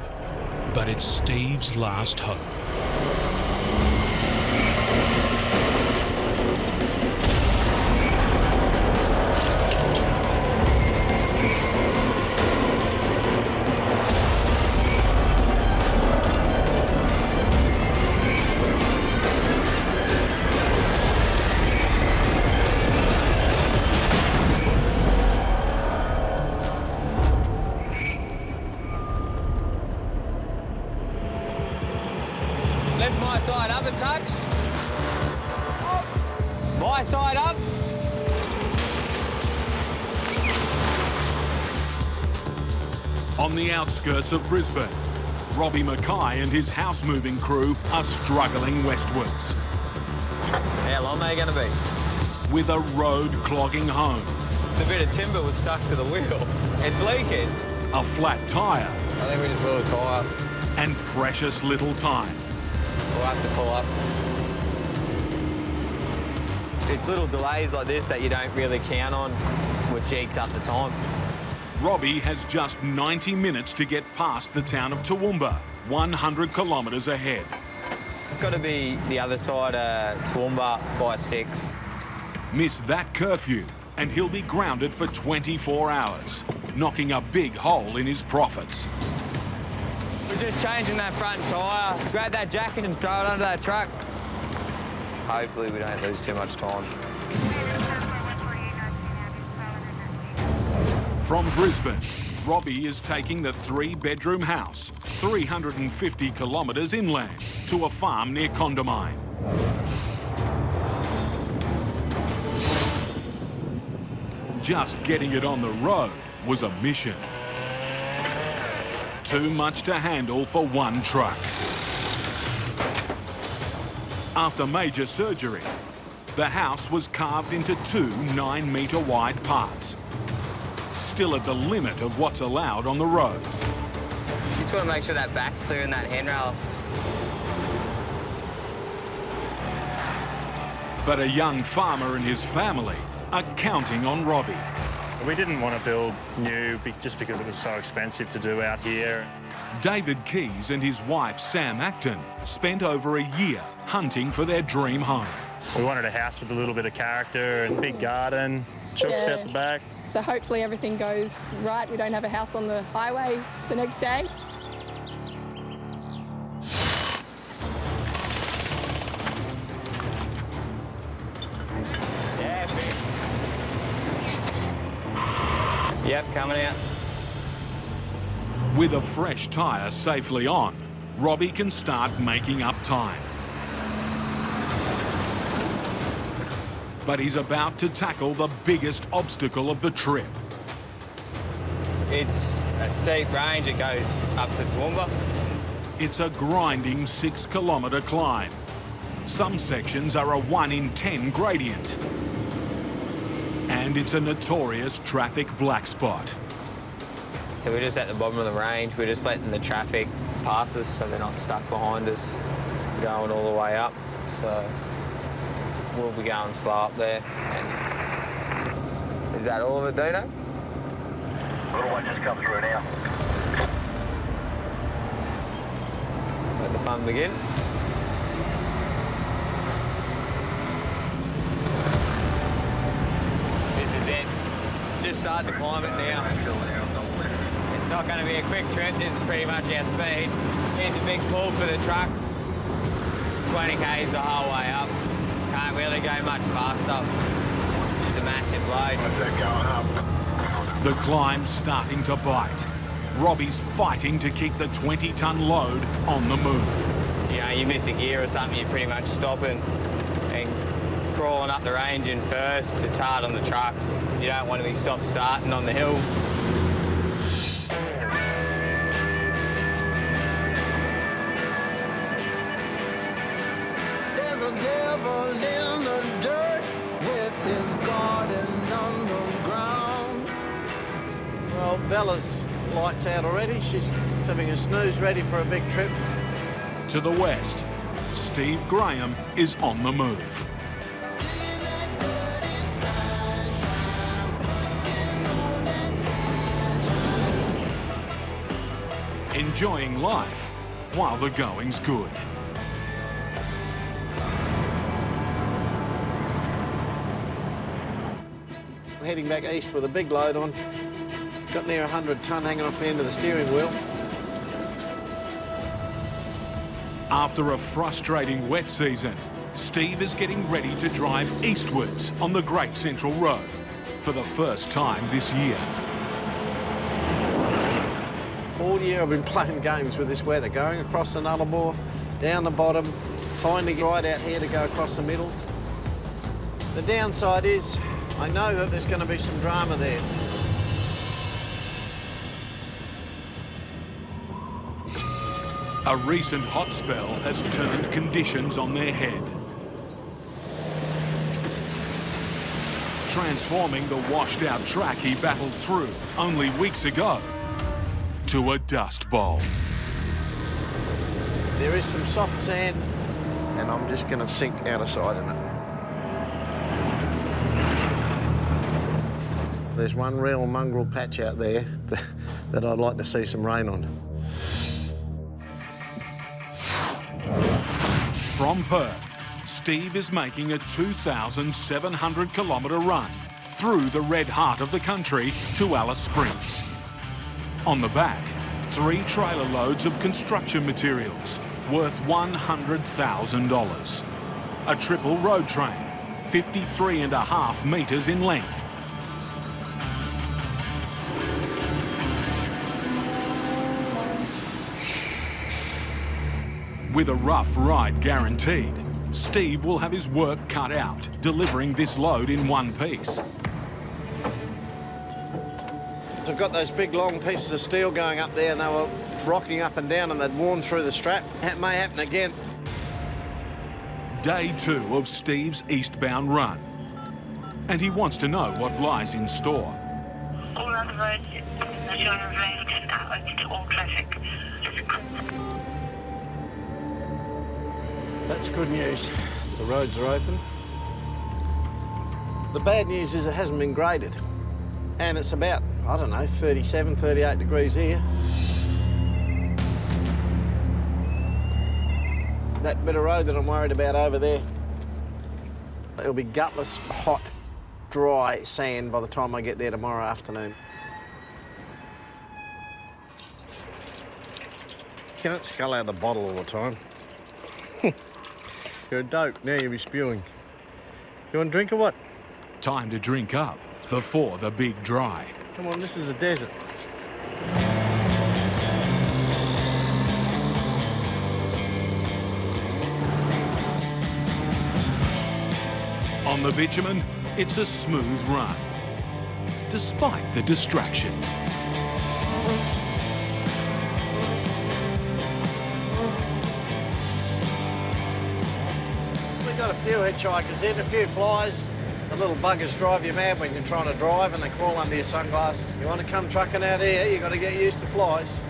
but it's Steve's last hope. Lift my side up a touch. My side up. On the outskirts of Brisbane, Robbie Mackay and his house-moving crew are struggling westwards. How long are you going to be? With a road clogging home. The bit of timber was stuck to the wheel. It's leaking. A flat tyre. I think we just blew a tyre. And precious little time. We'll have to pull up. It's little delays like this that you don't really count on, which eats up the time. Robbie has just 90 minutes to get past the town of Toowoomba, 100 kilometres ahead. Got to be the other side of Toowoomba by 6. Miss that curfew, and he'll be grounded for 24 hours, knocking a big hole in his profits. We're just changing that front tyre. Grab that jacket and throw it under that truck. Hopefully we don't lose too much time. From Brisbane, Robbie is taking the 3-bedroom house 350 kilometres inland to a farm near Condamine. Just getting it on the road was a mission. Too much to handle for one truck. After major surgery, the house was carved into 2 9-metre wide parts. Still at the limit of what's allowed on the roads. You just want to make sure that back's clear in that handrail. But a young farmer and his family are counting on Robbie. We didn't want to build new just because it was so expensive to do out here. David Keys and his wife Sam Acton spent over a year hunting for their dream home. We wanted a house with a little bit of character and big garden, chooks out the back. So hopefully everything goes right. We don't have a house on the highway the next day. Yep, coming out. With a fresh tyre safely on, Robbie can start making up time. But he's about to tackle the biggest obstacle of the trip. It's a steep range. It goes up to Toowoomba. It's a grinding 6-kilometre climb. Some sections are a 1 in 10 gradient. And it's a notorious traffic black spot. So we're just at the bottom of the range. We're just letting the traffic pass us so they're not stuck behind us going all the way up. So we'll be going slow up there. And is that all of it, Dino? Little one just come through now. Let the fun begin. This is it. Just start to climb it now. It's not going to be a quick trip. This is pretty much our speed. Here's a big pull for the truck. 20 k's the whole way up. Can't really go much faster. It's a massive load. The climb's starting to bite. Robbie's fighting to keep the 20-tonne load on the move. You know, you miss a gear or something, you're pretty much stopping and crawling up the range in first. It's hard on the trucks. You don't want to be stop-starting on the hill. There's a devil in the dirt with his garden underground. Well, Bella's lights out already. She's having a snooze ready for a big trip. To the west, Steve Grahame is on the move. Enjoying life while the going's good. Heading back east with a big load on. Got near 100 tonne hanging off the end of the steering wheel. After a frustrating wet season, Steve is getting ready to drive eastwards on the Great Central Road for the first time this year. All year I've been playing games with this weather, going across the Nullarbor, down the bottom, finding right out here to go across the middle. The downside is I know that there's going to be some drama there. A recent hot spell has turned conditions on their head, transforming the washed-out track he battled through only weeks ago to a dust bowl. There is some soft sand, and I'm just going to sink out of sight in it. There's one real mongrel patch out there that I'd like to see some rain on. From Perth, Steve is making a 2,700 kilometre run through the red heart of the country to Alice Springs. On the back, 3 trailer loads of construction materials worth $100,000. A triple road train, 53.5 metres in length. With a rough ride guaranteed, Steve will have his work cut out, delivering this load in one piece. So I've got those big long pieces of steel going up there, and they were rocking up and down, and they'd worn through the strap. That may happen again. Day 2 of Steve's eastbound run, and he wants to know what lies in store. All other roads, National Road, are open to all traffic. That's good news. The roads are open. The bad news is it hasn't been graded. And it's about, I don't know, 37, 38 degrees here. That bit of road that I'm worried about over there, it'll be gutless, hot, dry sand by the time I get there tomorrow afternoon. You can't scull out the bottle all the time. You're a dope, now you'll be spewing. You want a drink or what? Time to drink up before the big dry. Come on, this is a desert. On the bitumen, it's a smooth run, despite the distractions. Got a few hitchhikers in, a few flies. The little buggers drive you mad when you're trying to drive, and they crawl under your sunglasses. You want to come trucking out here, you've got to get used to flies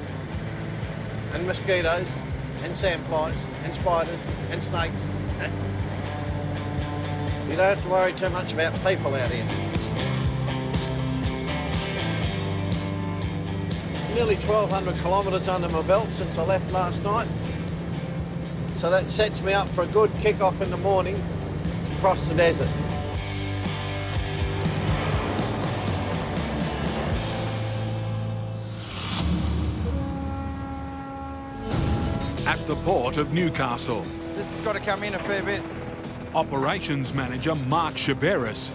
and mosquitoes and sandflies and spiders and snakes. You don't have to worry too much about people out here. Nearly 1,200 kilometres under my belt since I left last night. So that sets me up for a good kick-off in the morning to cross the desert. At the port of Newcastle, This has got to come in a fair bit. Operations Manager Mark Shaberis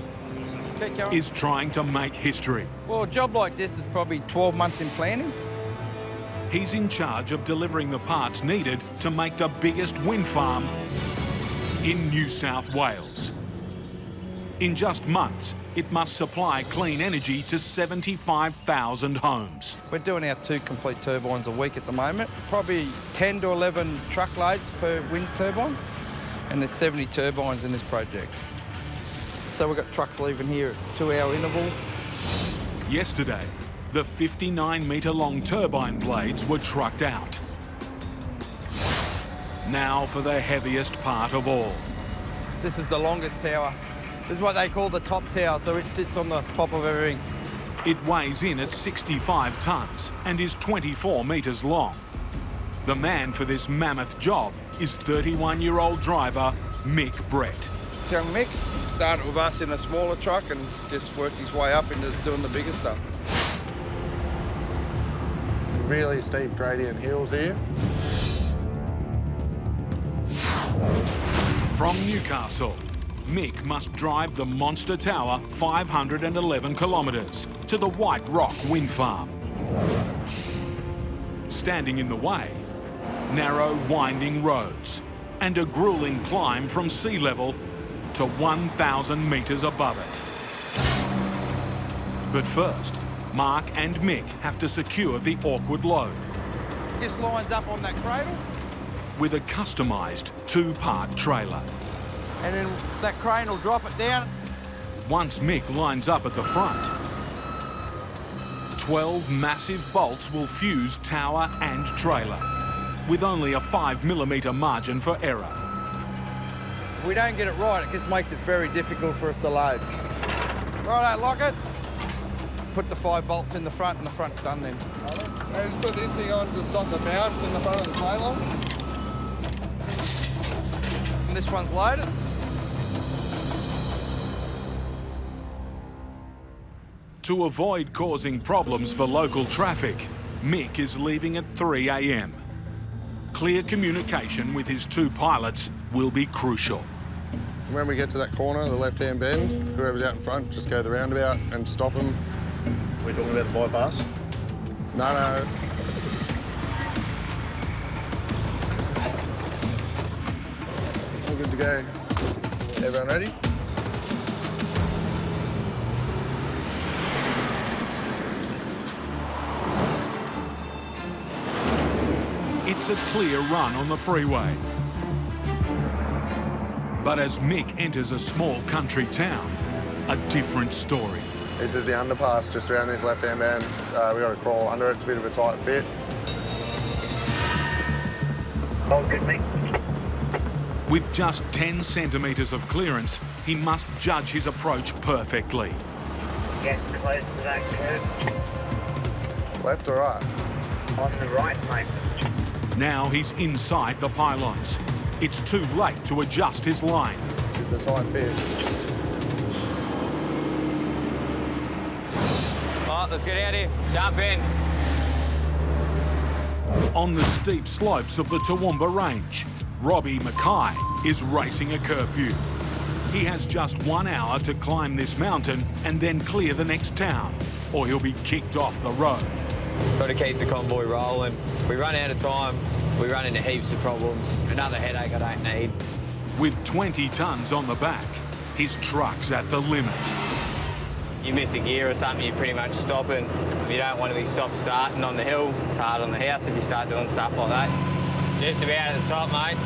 Keep going. is trying to make history. Well, a job like this is probably 12 months in planning. He's in charge of delivering the parts needed to make the biggest wind farm in New South Wales. In just months, it must supply clean energy to 75,000 homes. We're doing our 2 complete turbines a week at the moment. Probably 10 to 11 truckloads per wind turbine, and there's 70 turbines in this project. So we've got trucks leaving here at 2-hour intervals. Yesterday, the 59-metre-long turbine blades were trucked out. Now for the heaviest part of all. This is the longest tower. This is what they call the top tower, so it sits on the top of everything. It weighs in at 65 tonnes and is 24 metres long. The man for this mammoth job is 31-year-old driver Mick Brett. Young Mick started with us in a smaller truck and just worked his way up into doing the bigger stuff. Really steep gradient hills here. From Newcastle, Mick must drive the monster tower 511 kilometres to the White Rock wind farm. Standing in the way, narrow winding roads and a gruelling climb from sea level to 1,000 metres above it. But first, Mark and Mick have to secure the awkward load. just lines up on that cradle. With a customised two-part trailer. And then that crane will drop it down. Once Mick lines up at the front, 12 massive bolts will fuse tower and trailer, with only a 5mm margin for error. If we don't get it right, it just makes it very difficult for us to load. Righto, lock it. Put the 5 bolts in the front and the front's done then. And just put this thing on to stop the bounce in the front of the trailer. And this one's loaded. To avoid causing problems for local traffic, Mick is leaving at 3 a.m. Clear communication with his 2 pilots will be crucial. When we get to that corner, the left-hand bend, whoever's out in front, just go the roundabout and stop them. We're talking about the bypass? No. All good to go. Everyone ready? It's a clear run on the freeway. But as Mick enters a small country town, a different story. This is the underpass just around this left-hand bend. We've got to crawl under it. It's a bit of a tight fit. All good, Mick. With just 10 centimetres of clearance, he must judge his approach perfectly. Get close to that curve. Left or right? On the right, mate. Now he's inside the pylons. It's too late to adjust his line. This is a tight fit. Right, let's get out here. Jump in. On the steep slopes of the Toowoomba Range, Robbie Mackay is racing a curfew. He has just 1 hour to climb this mountain and then clear the next town, or he'll be kicked off the road. Got to keep the convoy rolling. We run out of time, we run into heaps of problems. Another headache I don't need. With 20 tonnes on the back, his truck's at the limit. You miss a gear or something, you're pretty much stopping. You don't want to be stop-starting on the hill. It's hard on the house if you start doing stuff like that. Just about at the top, mate.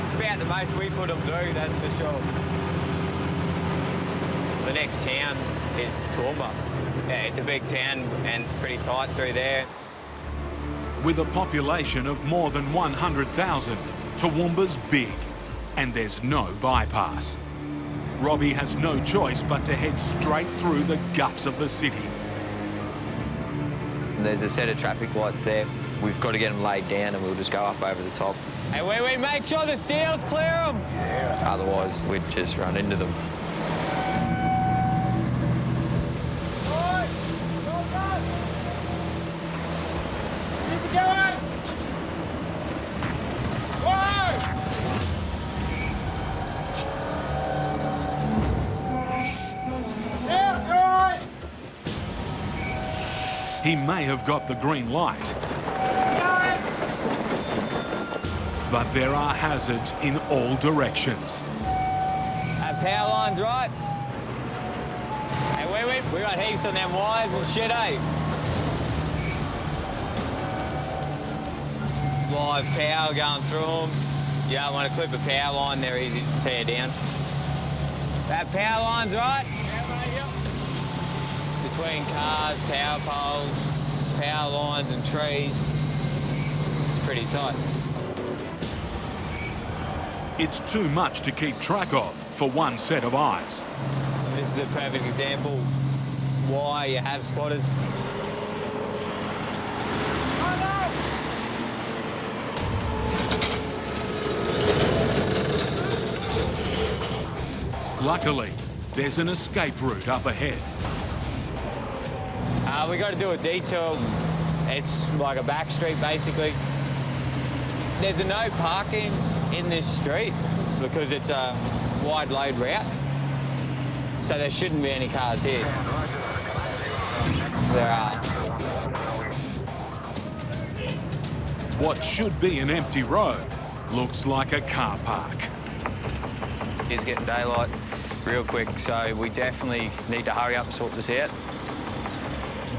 It's about the most we put them through, that's for sure. The next town is Toowoomba. Yeah, it's a big town and it's pretty tight through there. With a population of more than 100,000, Toowoomba's big, and there's no bypass. Robbie has no choice but to head straight through the guts of the city. There's a set of traffic lights there. We've got to get them laid down and we'll just go up over the top. Hey, wait, make sure the steels clear them. Yeah. Otherwise, we'd just run into them. He may have got the green light, but there are hazards in all directions. Power lines right. Hey, wait, we got heaps on them wires and shit, eh? Live power going through them. You don't want to clip a power line, they're easy to tear down. That power line's right. Between cars, power poles, power lines and trees. It's pretty tight. It's too much to keep track of for one set of eyes. And this is a perfect example why you have spotters. Luckily, there's an escape route up ahead. We got to do a detour. It's like a back street, basically. There's a no parking in this street because it's a wide load route. So there shouldn't be any cars here. There are. What should be an empty road looks like a car park. It's getting daylight real quick, so we definitely need to hurry up and sort this out.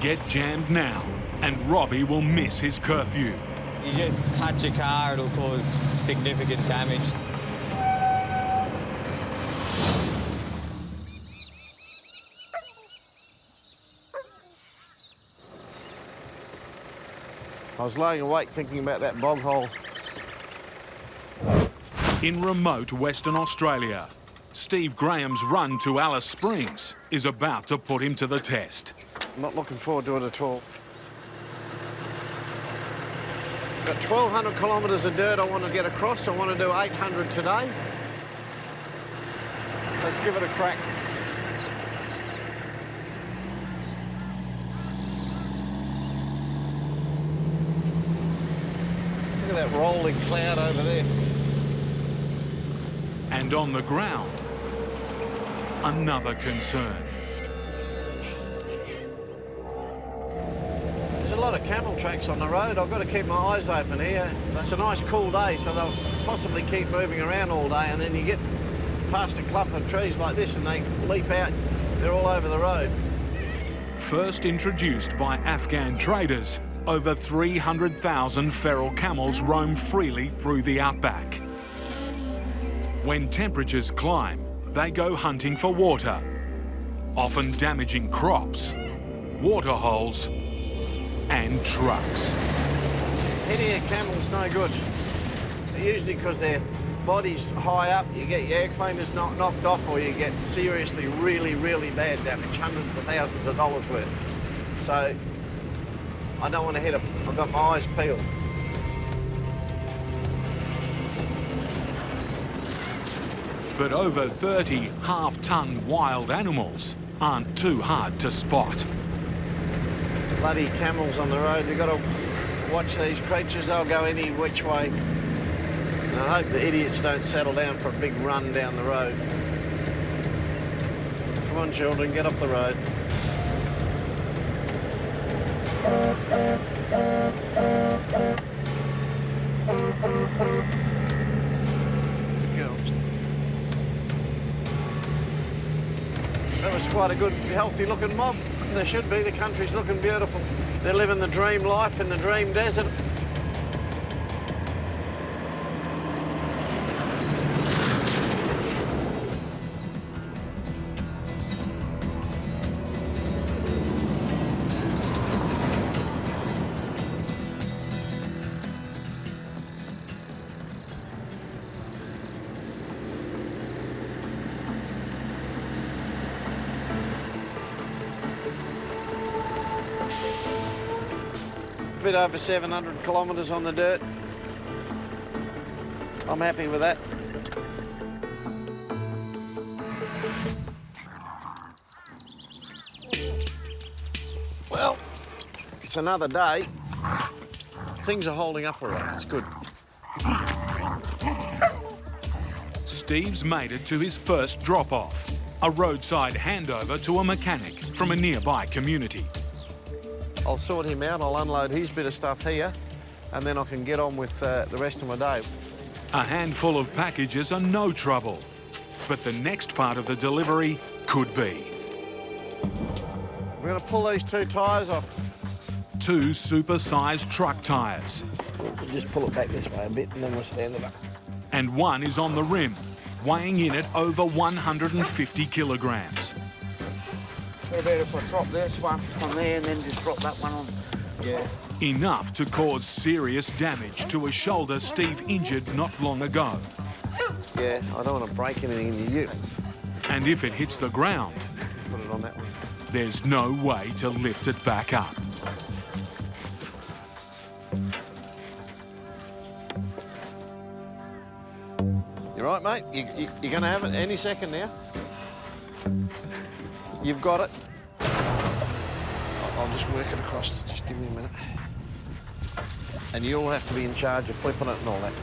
get jammed now, and Robbie will miss his curfew. You just touch a car, it'll cause significant damage. I was laying awake thinking about that bog hole. In remote Western Australia, Steve Grahame's run to Alice Springs is about to put him to the test. I'm not looking forward to it at all. Got 1,200 kilometres of dirt I want to get across. I want to do 800 today. Let's give it a crack. Look at that rolling cloud over there. And on the ground, another concern. There's a lot of camel tracks on the road. I've got to keep my eyes open here. It's a nice cool day, so they'll possibly keep moving around all day, and then you get past a clump of trees like this and they leap out. They're all over the road. First introduced by Afghan traders, over 300,000 feral camels roam freely through the outback. When temperatures climb, they go hunting for water, often damaging crops, water holes, and trucks. Head-ear camel's no good. Usually because their body's high up, you get your air cleaners knocked off, or you get seriously, really, really bad damage, hundreds of thousands of dollars worth. So I don't want to hit them. I've got my eyes peeled. But over 30 half-ton wild animals aren't too hard to spot. Bloody camels on the road. You've got to watch these creatures. They'll go any which way. And I hope the idiots don't settle down for a big run down the road. Come on, children, get off the road. That was quite a good, healthy-looking mob. There should be. The country's looking beautiful. They're living the dream life in the dream desert. A bit over 700 kilometres on the dirt. I'm happy with that. Well, it's another day. Things are holding up all right. It's good. Steve's made it to his first drop-off, a roadside handover to a mechanic from a nearby community. I'll sort him out, I'll unload his bit of stuff here, and then I can get on with the rest of my day. A handful of packages are no trouble, but the next part of the delivery could be. We're going to pull these two tyres off. 2 super-sized truck tyres. We'll just pull it back this way a bit, and then we'll stand it up. And one is on the rim, weighing in at over 150 kilograms. What about if I drop this one on there and then just drop that one on? Yeah. Enough to cause serious damage to a shoulder Steve injured not long ago. Yeah, I don't want to break anything in you. And if it hits the ground, put it on that one. There's no way to lift it back up. You right, mate? You're going to have it any second now. You've got it. I'll just work it across. Just give me a minute. And you'll have to be in charge of flipping it and all that.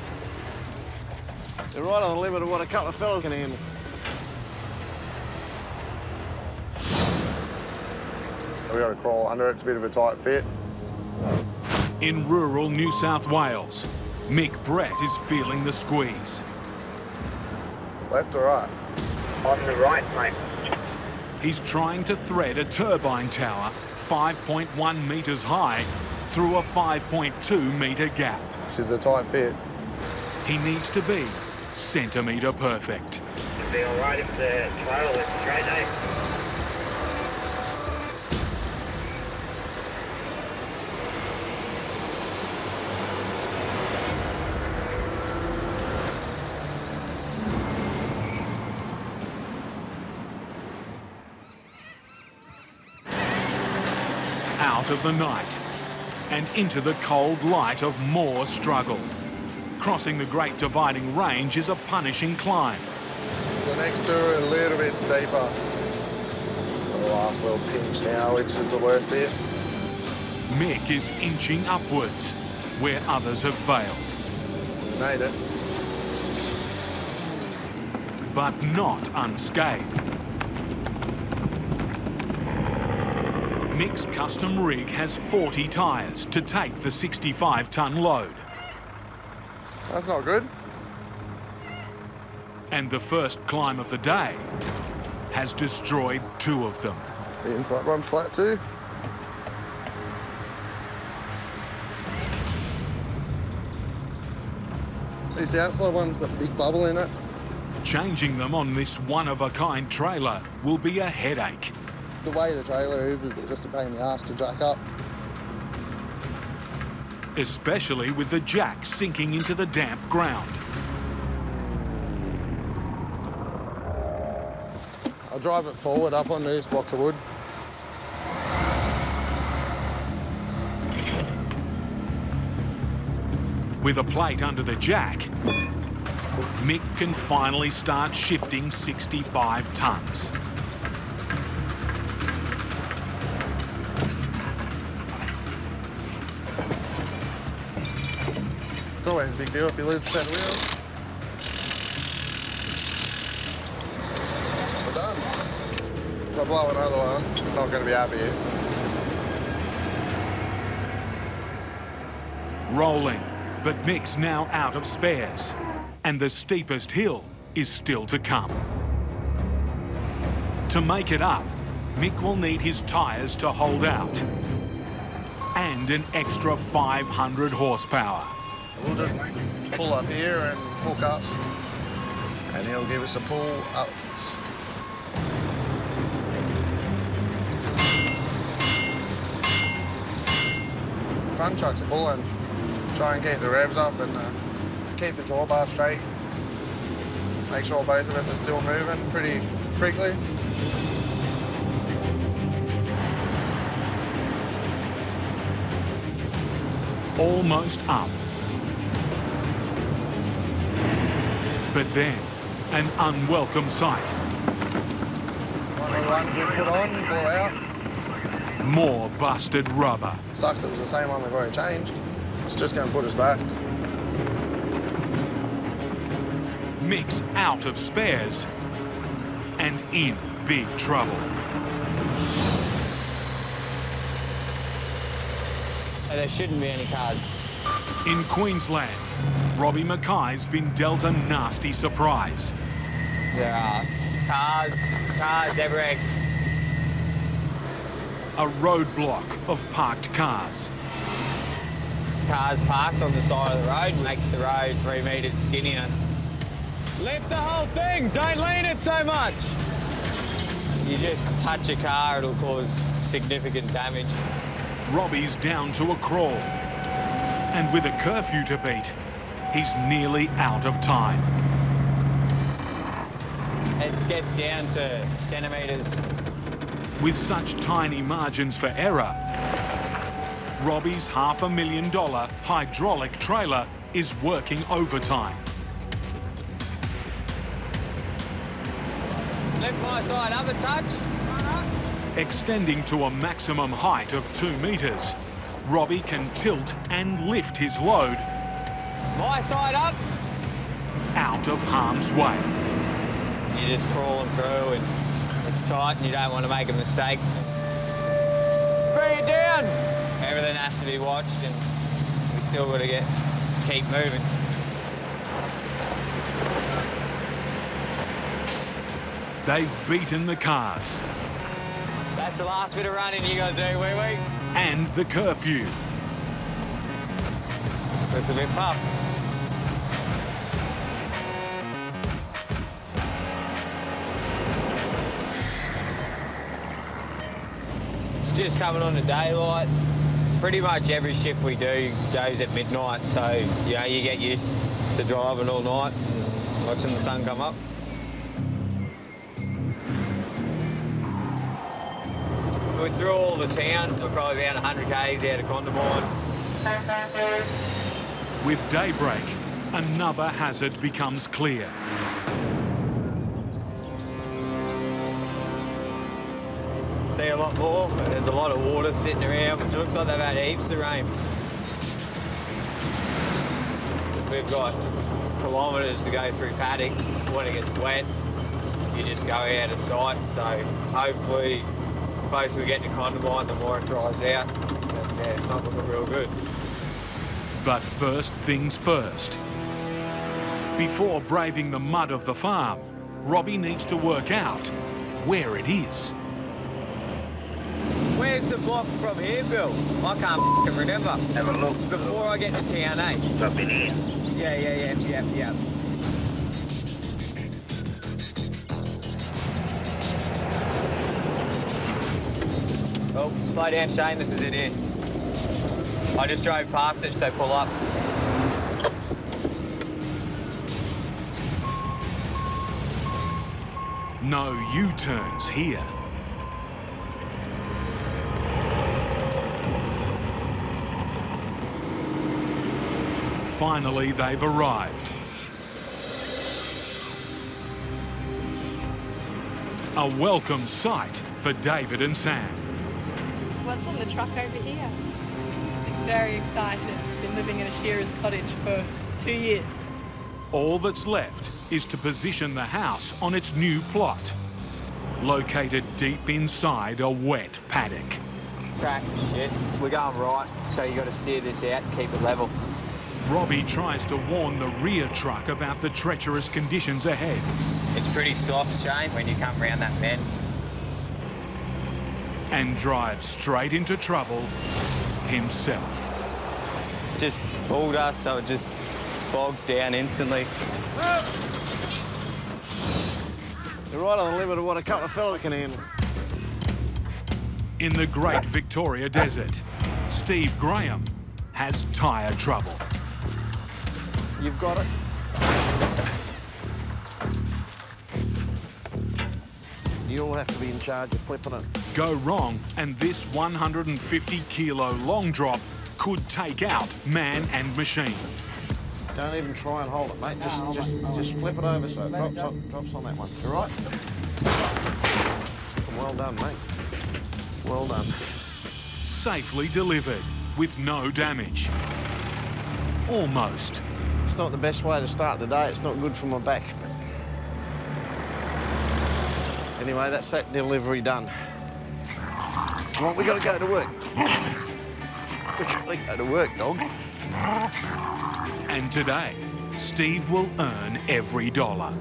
You're right on the limit of what a couple of fellas can handle. We got to crawl under it. It's a bit of a tight fit. In rural New South Wales, Mick Brett is feeling the squeeze. Left or right? On the right, mate. He's trying to thread a turbine tower 5.1 metres high through a 5.2 metre gap. She's a tight fit. He needs to be centimetre perfect. You'll be all right if the trail is straight, eh? Out of the night and into the cold light of more struggle. Crossing the Great Dividing Range is a punishing climb. The next two are a little bit steeper. The last little pinch now, which is the worst bit. Mick is inching upwards where others have failed. Made it. But not unscathed. Mick's custom rig has 40 tyres to take the 65-tonne load. That's not good. And the first climb of the day has destroyed 2 of them. The inside one's flat too. This outside one's got the big bubble in it. Changing them on this one-of-a-kind trailer will be a headache. The way the trailer is, it's just a pain in the arse to jack up. Especially with the jack sinking into the damp ground. I'll drive it forward up onto this box of wood. With a plate under the jack, Mick can finally start shifting 65 tonnes. It's always a big deal if you lose a set of wheels. We're done. If I blow another one, I'm not going to be happy. Rolling, but Mick's now out of spares, and the steepest hill is still to come. To make it up, Mick will need his tyres to hold out, and an extra 500 horsepower. We'll just pull up here and hook up, and he'll give us a pull up. Front trucks are pulling. Try and keep the revs up and keep the drawbar straight. Make sure both of us are still moving pretty quickly. Almost up. But then, an unwelcome sight. One of the ones we put on, blew out. More busted rubber. Sucks it was the same one we've already changed. It's just going to put us back. Mick's out of spares and in big trouble. There shouldn't be any cars. In Queensland, Robbie Mackay's been dealt a nasty surprise. There are cars everywhere. A roadblock of parked cars. Cars parked on the side of the road makes the road 3 metres skinnier. Lift the whole thing, don't lean it so much. You just touch a car, it'll cause significant damage. Robbie's down to a crawl. And with a curfew to beat, he's nearly out of time. It gets down to centimetres. With such tiny margins for error, Robbie's $500,000 hydraulic trailer is working overtime. Lift my side up a touch. Extending to a maximum height of 2 metres, Robbie can tilt and lift his load My side up. out of harm's way. You're just crawling through and it's tight and you don't want to make a mistake. Bring it down. Everything has to be watched and we still got to keep moving. They've beaten the cars. That's the last bit of running you got to do, wee-wee. And the curfew. Looks a bit puffed. It's just coming on to daylight. Pretty much every shift we do goes at midnight, so you know you get used to driving all night and watching the sun come up. We're through all the towns. We're probably about 100 k's out of Condamine. With daybreak, another hazard becomes clear. See a lot more, but there's a lot of water sitting around, which looks like they've had heaps of rain. We've got kilometres to go through paddocks. When it gets wet, you just go out of sight. So hopefully, the closer we get to Condamine, the more it dries out. But yeah, it's not looking real good. But first things first. Before braving the mud of the farm, Robbie needs to work out where it is. Where's the block from here, Bill? I can't f***ing remember. Have a look. Before I get to town, eh? Up in here. Yeah. Oh, slow down, Shane. This is it here. I just drove past it, so pull up. No U-turns here. Finally, they've arrived. A welcome sight for David and Sam. What's on the truck over here? Very excited. Been living in a shearer's cottage for 2 years. All that's left is to position the house on its new plot, located deep inside a wet paddock. Track shit. We're going right, so you got to steer this out and keep it level. Robbie tries to warn the rear truck about the treacherous conditions ahead. It's pretty soft, Shane, when you come round that bend. And drives straight into trouble himself. Just bulldust, so it just bogs down instantly. You're right on the limit of what a couple of fellas can handle. In the Great Victoria Desert, Steve Grahame has tyre trouble. You've got it. You'll have to be in charge of flipping it. Go wrong, and this 150-kilo long drop could take out man and machine. Don't even try and hold it, mate. Just flip it over so it drops on that one. You right? Well done, mate. Well done. Safely delivered, with no damage. Almost. It's not the best way to start the day. It's not good for my back. But... Anyway, that's that delivery done. Come on, we got to go to work. We got to go to work, dog. And today, Steve will earn every dollar.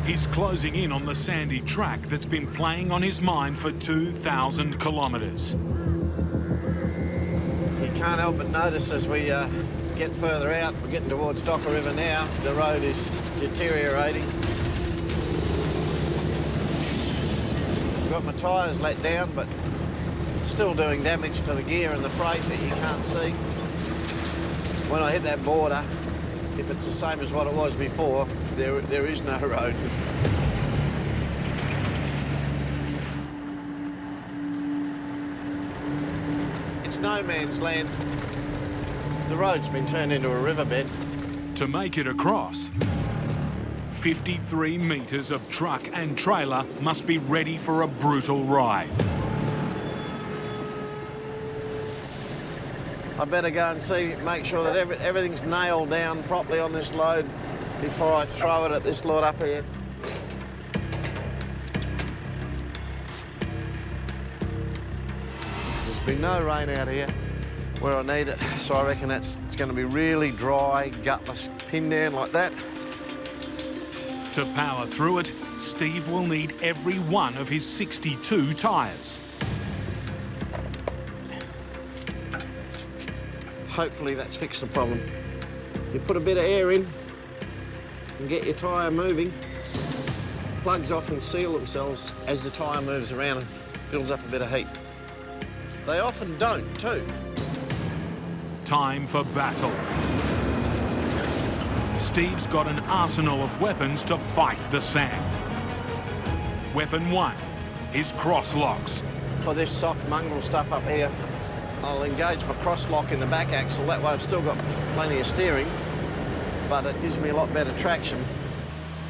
He's closing in on the sandy track that's been playing on his mind for 2,000 kilometres. You can't help but notice as we get further out, we're getting towards Docker River now, the road is deteriorating. Got my tyres let down, but still doing damage to the gear and the freight that you can't see. When I hit that border, if it's the same as what it was before, there is no road. It's no man's land. The road's been turned into a riverbed. To make it across, 53 metres of truck and trailer must be ready for a brutal ride. I better go and see, make sure that everything's nailed down properly on this load before I throw it at this lot up here. There's been no rain out here where I need it, so I reckon it's going to be really dry, gutless, pinned down like that. To power through it, Steve will need every one of his 62 tyres. Hopefully that's fixed the problem. You put a bit of air in and get your tyre moving. Plugs often seal themselves as the tyre moves around and builds up a bit of heat. They often don't too. Time for battle. Steve's got an arsenal of weapons to fight the sand. Weapon 1 is cross locks. For this soft mongrel stuff up here, I'll engage my cross lock in the back axle. That way I've still got plenty of steering, but it gives me a lot better traction.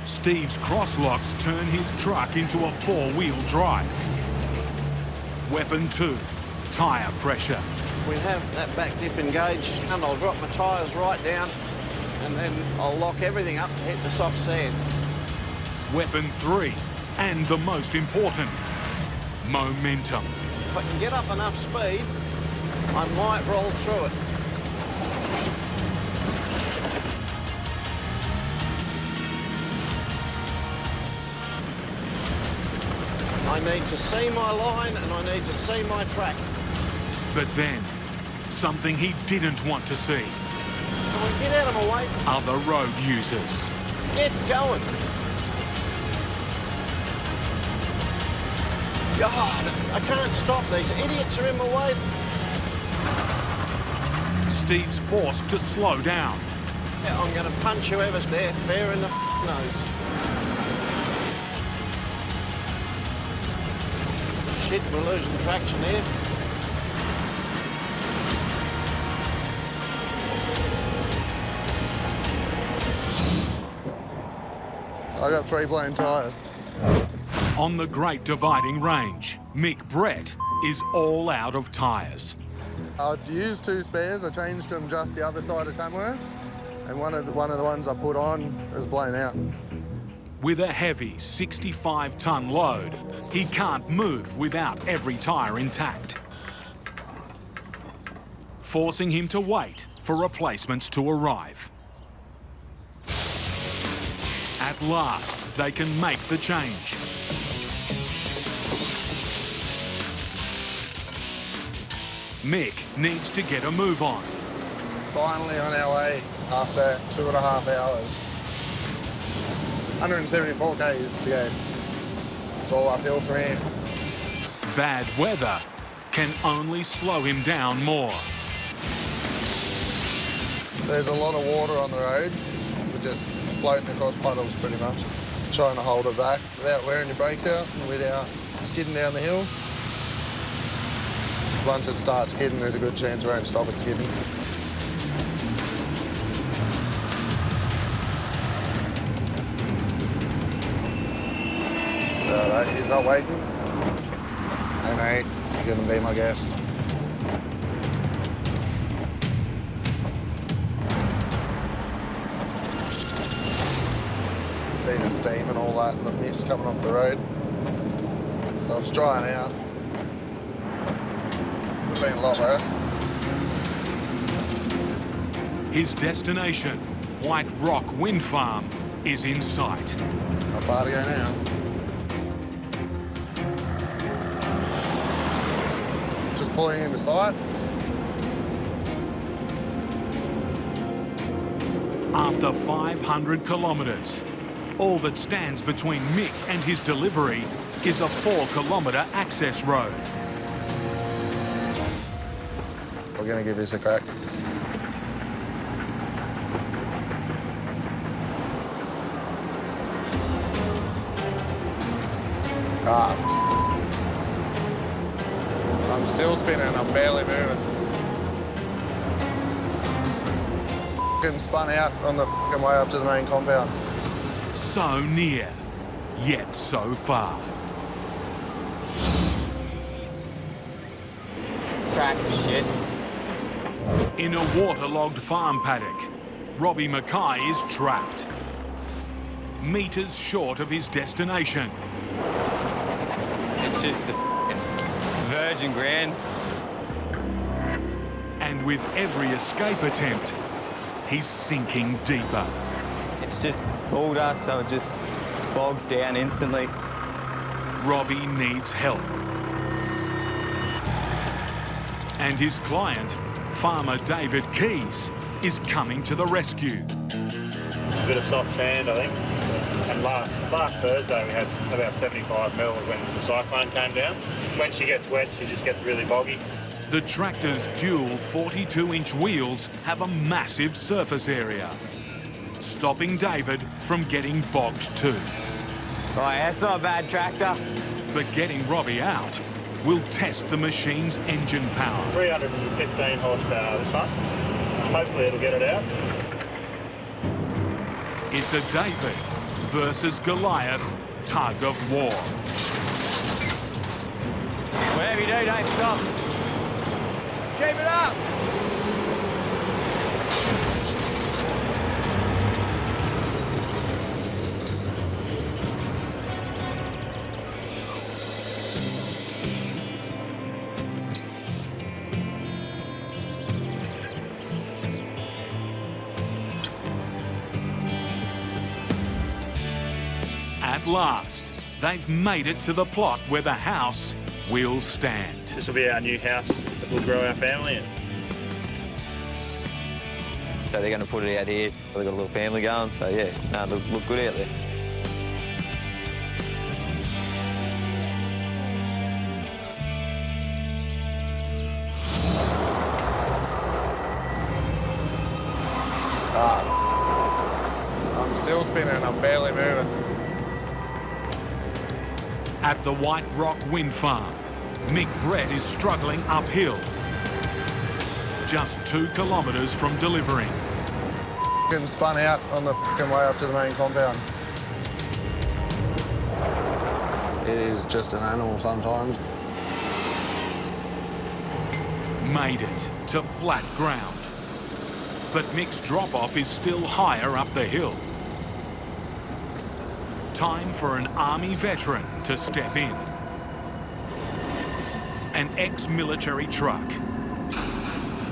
Steve's cross locks turn his truck into a four-wheel drive. Weapon 2, tyre pressure. We have that back diff engaged and I'll drop my tyres right down and then I'll lock everything up to hit the soft sand. Weapon 3, and the most important, momentum. If I can get up enough speed, I might roll through it. I need to see my line and I need to see my track. But then, something he didn't want to see. Come on, get out of my way. Other road users. Get going. God, I can't stop. These idiots are in my way. Steve's forced to slow down. Yeah, I'm going to punch whoever's there fair in the nose. Shit, we're losing traction here. I got 3 plain tyres. On the Great Dividing Range, Mick Brett is all out of tyres. I'd used 2 spares. I changed them just the other side of Tamworth, and one of the ones I put on is blown out. With a heavy 65-ton load, he can't move without every tyre intact, forcing him to wait for replacements to arrive. At last, they can make the change. Mick needs to get a move on. Finally on our way after 2.5 hours. 174 k's to go. It's all uphill from here. Bad weather can only slow him down more. There's a lot of water on the road. We're just floating across puddles pretty much. Trying to hold it back without wearing your brakes out and without skidding down the hill. Once it starts skidding, there's a good chance we won't stop it skidding. He's not waiting. Hey mate, you're gonna be my guest. See the steam and all that and the mist coming off the road. So it's drying out. Could have been a lot worse. His destination, White Rock Wind Farm, is in sight. How far to go now? Just pulling into sight. After 500 kilometres, all that stands between Mick and his delivery is a 4-kilometre access road. We're going to give this a crack. I'm still spinning, I'm barely moving. F***ing spun out on the f***ing way up to the main compound. So near, yet so far. Track shit. In a waterlogged farm paddock, Robbie Mackay is trapped. Metres short of his destination. It's just the virgin ground. And with every escape attempt, he's sinking deeper. It's just bulldust, so it just bogs down instantly. Robbie needs help. And his client, farmer David Keys, is coming to the rescue. A bit of soft sand, I think. And last Thursday we had about 75 mil when the cyclone came down. When she gets wet, she just gets really boggy. The tractor's dual 42-inch wheels have a massive surface area, stopping David from getting bogged too. Right, that's not a bad tractor. But getting Robbie out will test the machine's engine power. 315 horsepower this one. Hopefully it'll get it out. It's a David versus Goliath tug of war. Whatever you do, don't stop. Keep it up. At last, they've made it to the plot where the house will stand. This will be our new house that we'll grow our family in. So they're going to put it out here. They've got a little family going, so yeah, no, look good out there. I'm still spinning, I'm barely moving. At the White Rock Wind Farm, Mick Brett is struggling uphill, just 2 kilometres from delivering. Getting spun out on the way up to the main compound. It is just an animal sometimes. Made it to flat ground. But Mick's drop-off is still higher up the hill. Time for an Army veteran to step in. An ex-military truck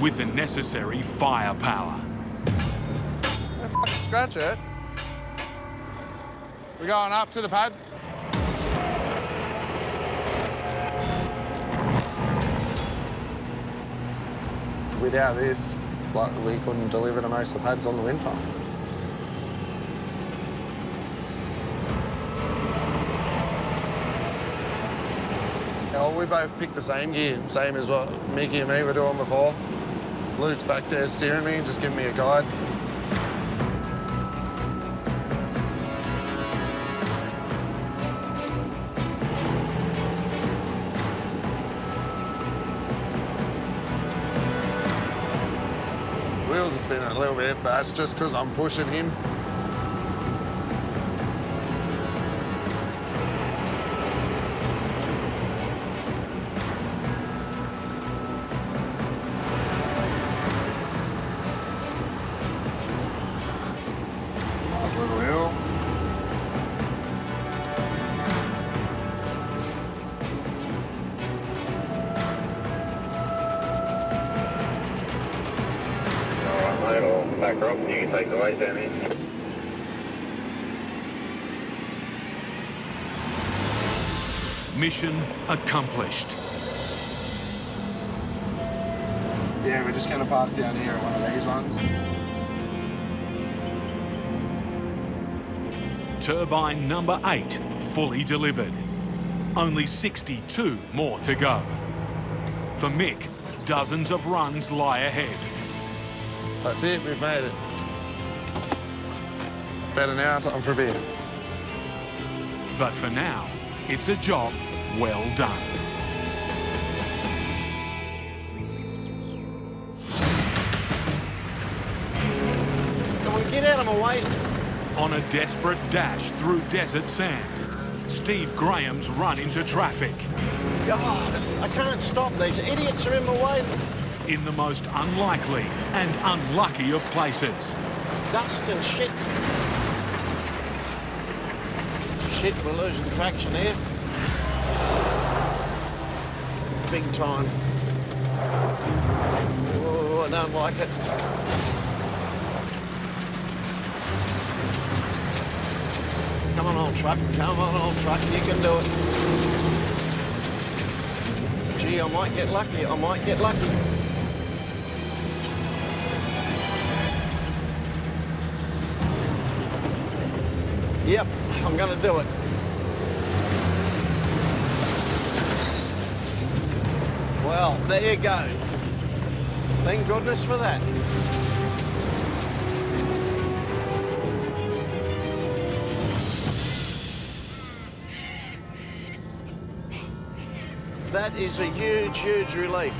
with the necessary firepower. Don't fucking scratch it. We're going up to the pad. Without this, like, we couldn't deliver to most of the pads on the wind farm. Oh, we both picked the same gear, same as what Mickey and me were doing before. Luke's back there steering me, just giving me a guide. Wheels are spinning a little bit, but that's just because I'm pushing him. Nice little hill. Mate, I'll back her up and you can take the weight down here. Mission accomplished. Yeah, we're just going to park down here at one of these ones. Turbine number 8 fully delivered. Only 62 more to go. For Mick, dozens of runs lie ahead. That's it, we've made it. Better now, time for a beer. But for now, it's a job well done. Come on, get out of my way. On a desperate dash through desert sand, Steve Graham's run into traffic. God, I can't stop. These idiots are in my way. In the most unlikely and unlucky of places. Dust and shit. Shit, we're losing traction here. Big time. Oh, I don't like it. Come on, old truck. Come on, old truck. You can do it. Gee, I might get lucky. I might get lucky. Yep, I'm going to do it. Well, there you go. Thank goodness for that. That is a huge, huge relief.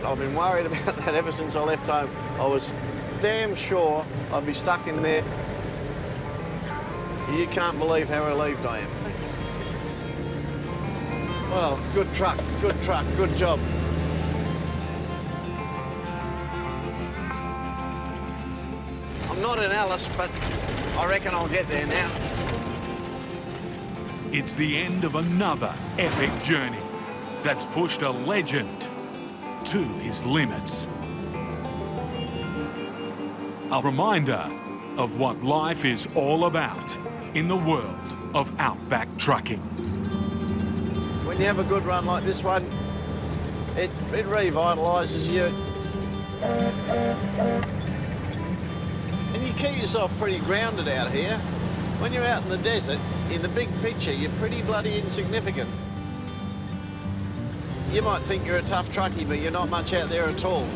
I've been worried about that ever since I left home. I was damn sure I'd be stuck in there. You can't believe how relieved I am. Well, good truck, good job. I'm not in Alice, but I reckon I'll get there now. It's the end of another epic journey that's pushed a legend to his limits. A reminder of what life is all about in the world of outback trucking. When you have a good run like this one, it revitalises you. And you keep yourself pretty grounded out here. When you're out in the desert, in the big picture, you're pretty bloody insignificant. You might think you're a tough truckie, but you're not much out there at all.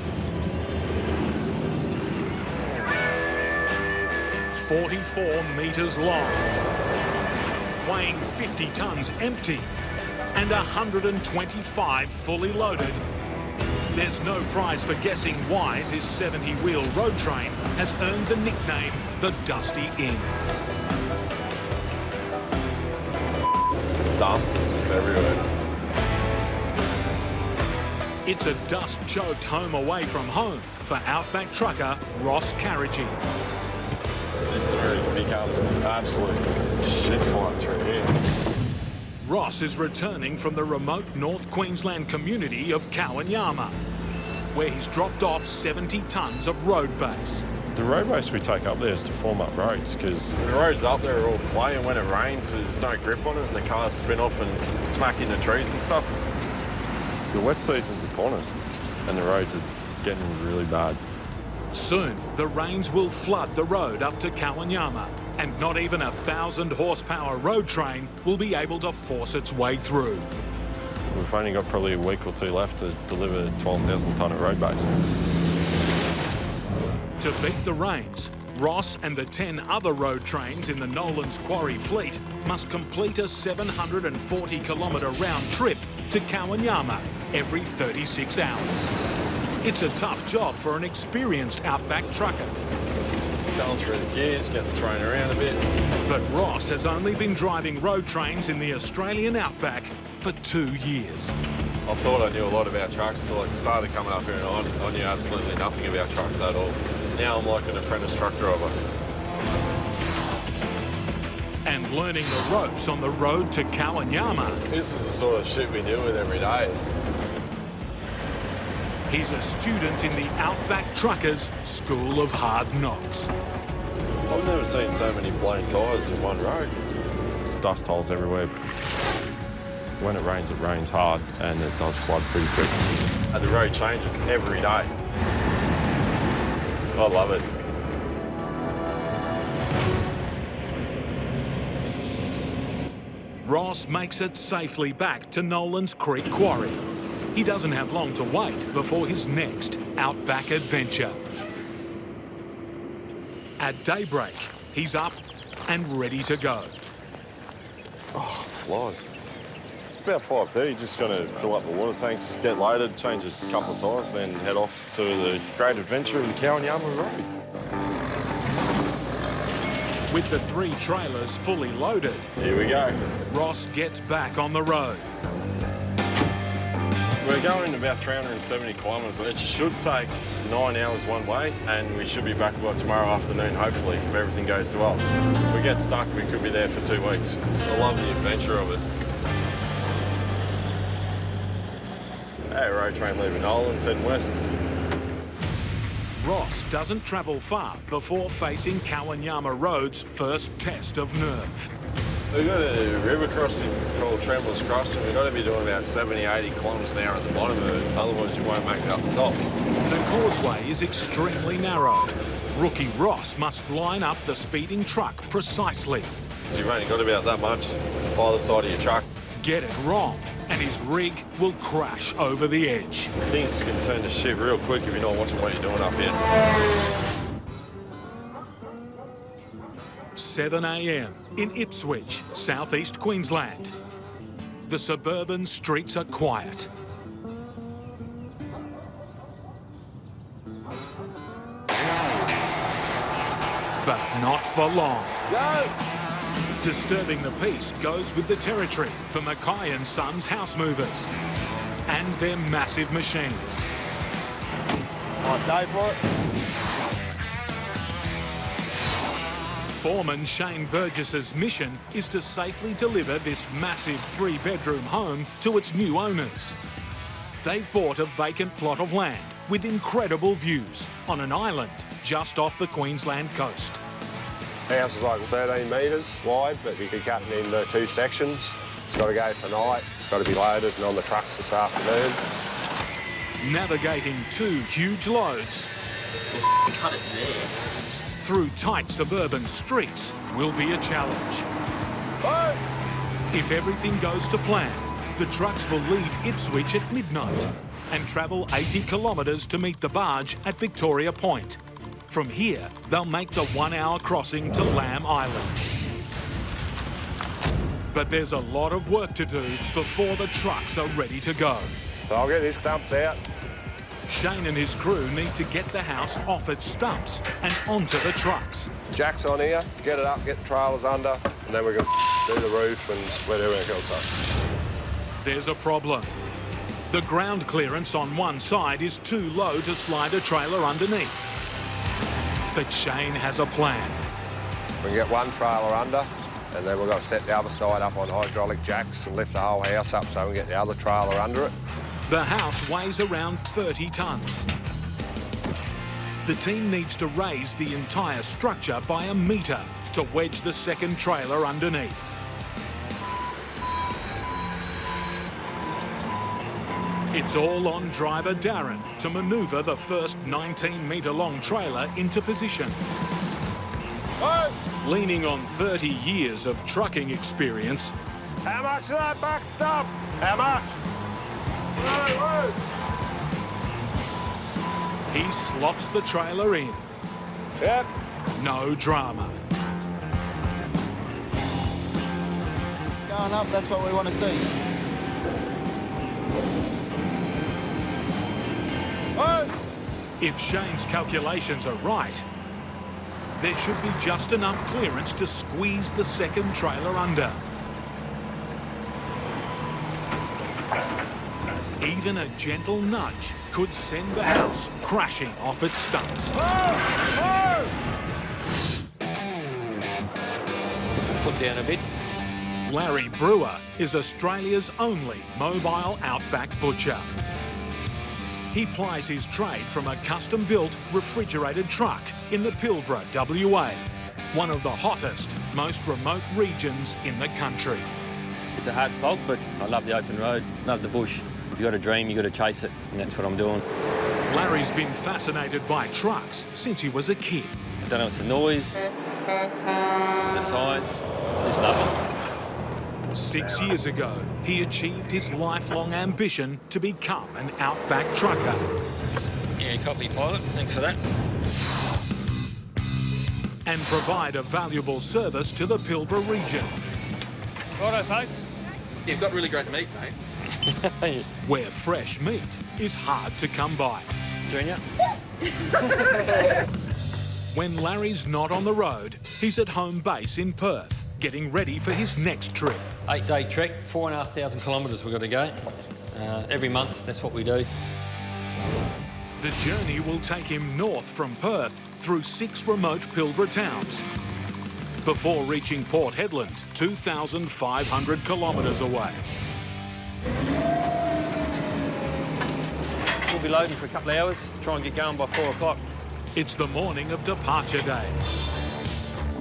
44 metres long, weighing 50 tonnes empty and 125 fully loaded. There's no prize for guessing why this 70-wheel road train has earned the nickname the Dusty Inn. Dust is everywhere. It's a dust-choked home away from home for outback trucker Ross Carrigy. This is where it becomes absolute shit flying through here. Ross is returning from the remote North Queensland community of Kawanyama, where he's dropped off 70 tonnes of road base. The road base we take up there is to form up roads, because the roads up there are all clay, and when it rains there's no grip on it and the cars spin off and smack into trees and stuff. The wet season's upon us and the roads are getting really bad. Soon, the rains will flood the road up to Kawanyama, and not even a 1,000 horsepower road train will be able to force its way through. We've only got probably a week or two left to deliver 12,000 tonne of road base. To beat the rains, Ross and the 10 other road trains in the Nolan's Quarry fleet must complete a 740-kilometre round trip to Kawanyama every 36 hours. It's a tough job for an experienced outback trucker. Going through the gears, getting thrown around a bit. But Ross has only been driving road trains in the Australian outback for 2 years. I thought I knew a lot about trucks until I started coming up here and I knew absolutely nothing about trucks at all. Now I'm like an apprentice truck driver. And learning the ropes on the road to Kawanyama. This is the sort of shit we deal with every day. He's a student in the Outback Truckers School of Hard Knocks. I've never seen so many blown tyres in one road. Dust holes everywhere. When it rains hard and it does flood pretty quick. And the road changes every day. I love it. Ross makes it safely back to Nolan's Creek Quarry. He doesn't have long to wait before his next outback adventure. At daybreak, he's up and ready to go. Oh, flies. About 5:30, just going to fill up the water tanks, get loaded, change a couple of tyres, then head off to the great adventure in Kawanyama Road. With the 3 trailers fully loaded, here we go. Ross gets back on the road. We're going about 370 kilometres. It should take 9 hours one way, and we should be back by tomorrow afternoon, hopefully, if everything goes well. If we get stuck, we could be there for 2 weeks. So I love the adventure of it. Hey, road train leaving Nolan's heading west. Ross doesn't travel far before facing Kawanyama Road's first test of nerve. We've got a river crossing called Trembler's Crossing. We've got to be doing about 70, 80 kilometres an hour at the bottom of it, otherwise you won't make it up the top. The causeway is extremely narrow. Rookie Ross must line up the speeding truck precisely. So you've only got about that much by the side of your truck. Get it wrong, and his rig will crash over the edge. Things can turn to shit real quick if you're not watching what you're doing up here. 7 a.m. in Ipswich, southeast Queensland. The suburban streets are quiet. But not for long. Go! Disturbing the peace goes with the territory for Mackay and Sons house movers and their massive machines. Nice day for it. Foreman Shane Burgess's mission is to safely deliver this massive 3-bedroom home to its new owners. They've bought a vacant plot of land with incredible views on an island just off the Queensland coast. The house is like 13 metres wide, but you can cut it into 2 sections. It's got to go for night, it's got to be loaded and on the trucks this afternoon. Navigating 2 huge loads Cut it there. through tight suburban streets will be a challenge. If everything goes to plan, the trucks will leave Ipswich at midnight and travel 80 kilometres to meet the barge at Victoria Point. From here, they'll make the 1-hour crossing to Lamb Island. But there's a lot of work to do before the trucks are ready to go. So I'll get these stumps out. Shane and his crew need to get the house off its stumps and onto the trucks. Jacks on here, get it up, get the trailers under, and then we're going to do the roof and split everything else up. There's a problem. The ground clearance on one side is too low to slide a trailer underneath. But Shane has a plan. We can get one trailer under, and then we've got to set the other side up on hydraulic jacks and lift the whole house up so we can get the other trailer under it. The house weighs around 30 tonnes. The team needs to raise the entire structure by a metre to wedge the second trailer underneath. It's all on driver Darren to manoeuvre the first 19-metre-long trailer into position. Leaning on 30 years of trucking experience. How much of that back stop? How much? He slots the trailer in. Yep. No drama. Going up, that's what we want to see. If Shane's calculations are right, there should be just enough clearance to squeeze the second trailer under. Even a gentle nudge could send the house crashing off its stumps. Foot down a bit. Larry Brewer is Australia's only mobile outback butcher. He plies his trade from a custom-built refrigerated truck in the Pilbara, WA, one of the hottest, most remote regions in the country. It's a hard slog, but I love the open road, love the bush. If you've got a dream, you've got to chase it, and that's what I'm doing. Larry's been fascinated by trucks since he was a kid. I don't know, it's the noise, the size, I just love it. 6 years ago, he achieved his lifelong ambition to become an outback trucker. Yeah, copy pilot, thanks for that. And provide a valuable service to the Pilbara region. Righto, folks. You've got really great meat, mate. Where fresh meat is hard to come by. Junior. When Larry's not on the road, he's at home base in Perth, getting ready for his next trip. 8-day trek, 4,500 kilometres we've got to go. Every month, that's what we do. The journey will take him north from Perth through 6 remote Pilbara towns before reaching Port Hedland, 2,500 kilometres away. We'll be loading for a couple of hours, try and get going by 4 o'clock. It's the morning of departure day.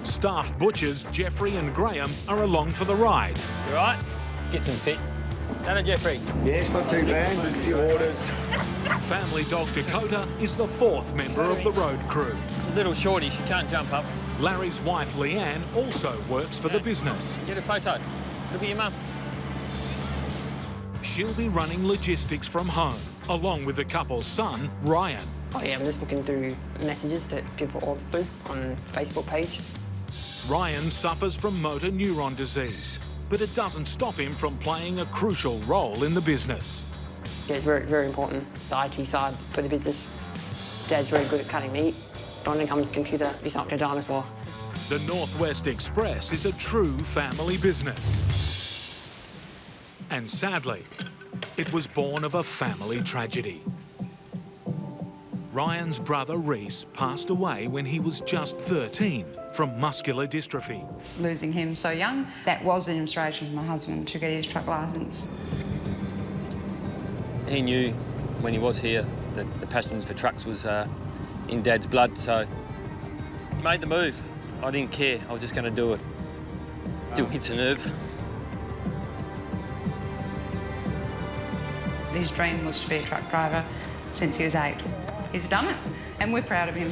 Staff butchers Jeffrey and Grahame are along for the ride. You all right? Get some fit. Don't it, Jeffrey? Yes, not too bad. A few orders. Family dog Dakota is the fourth member of the road crew. It's a little shorty, she can't jump up. Larry's wife Leanne also works for the business. Get a photo. Look at your mum. She'll be running logistics from home, along with the couple's son, Ryan. Oh yeah, I'm just looking through messages that people order through on Facebook page. Ryan suffers from motor neuron disease, but it doesn't stop him from playing a crucial role in the business. Yeah, it's very, very important, the IT side for the business. Dad's very good at cutting meat. When it comes to computer, he's not a dinosaur. The Northwest Express is a true family business. And sadly, it was born of a family tragedy. Ryan's brother Reese passed away when he was just 13 from muscular dystrophy. Losing him so young, that was an inspiration for my husband to get his truck licence. He knew when he was here that the passion for trucks was in Dad's blood, so he made the move. I didn't care, I was just going to do it. Still hits a nerve. His dream was to be a truck driver since he was 8. He's done it, and we're proud of him.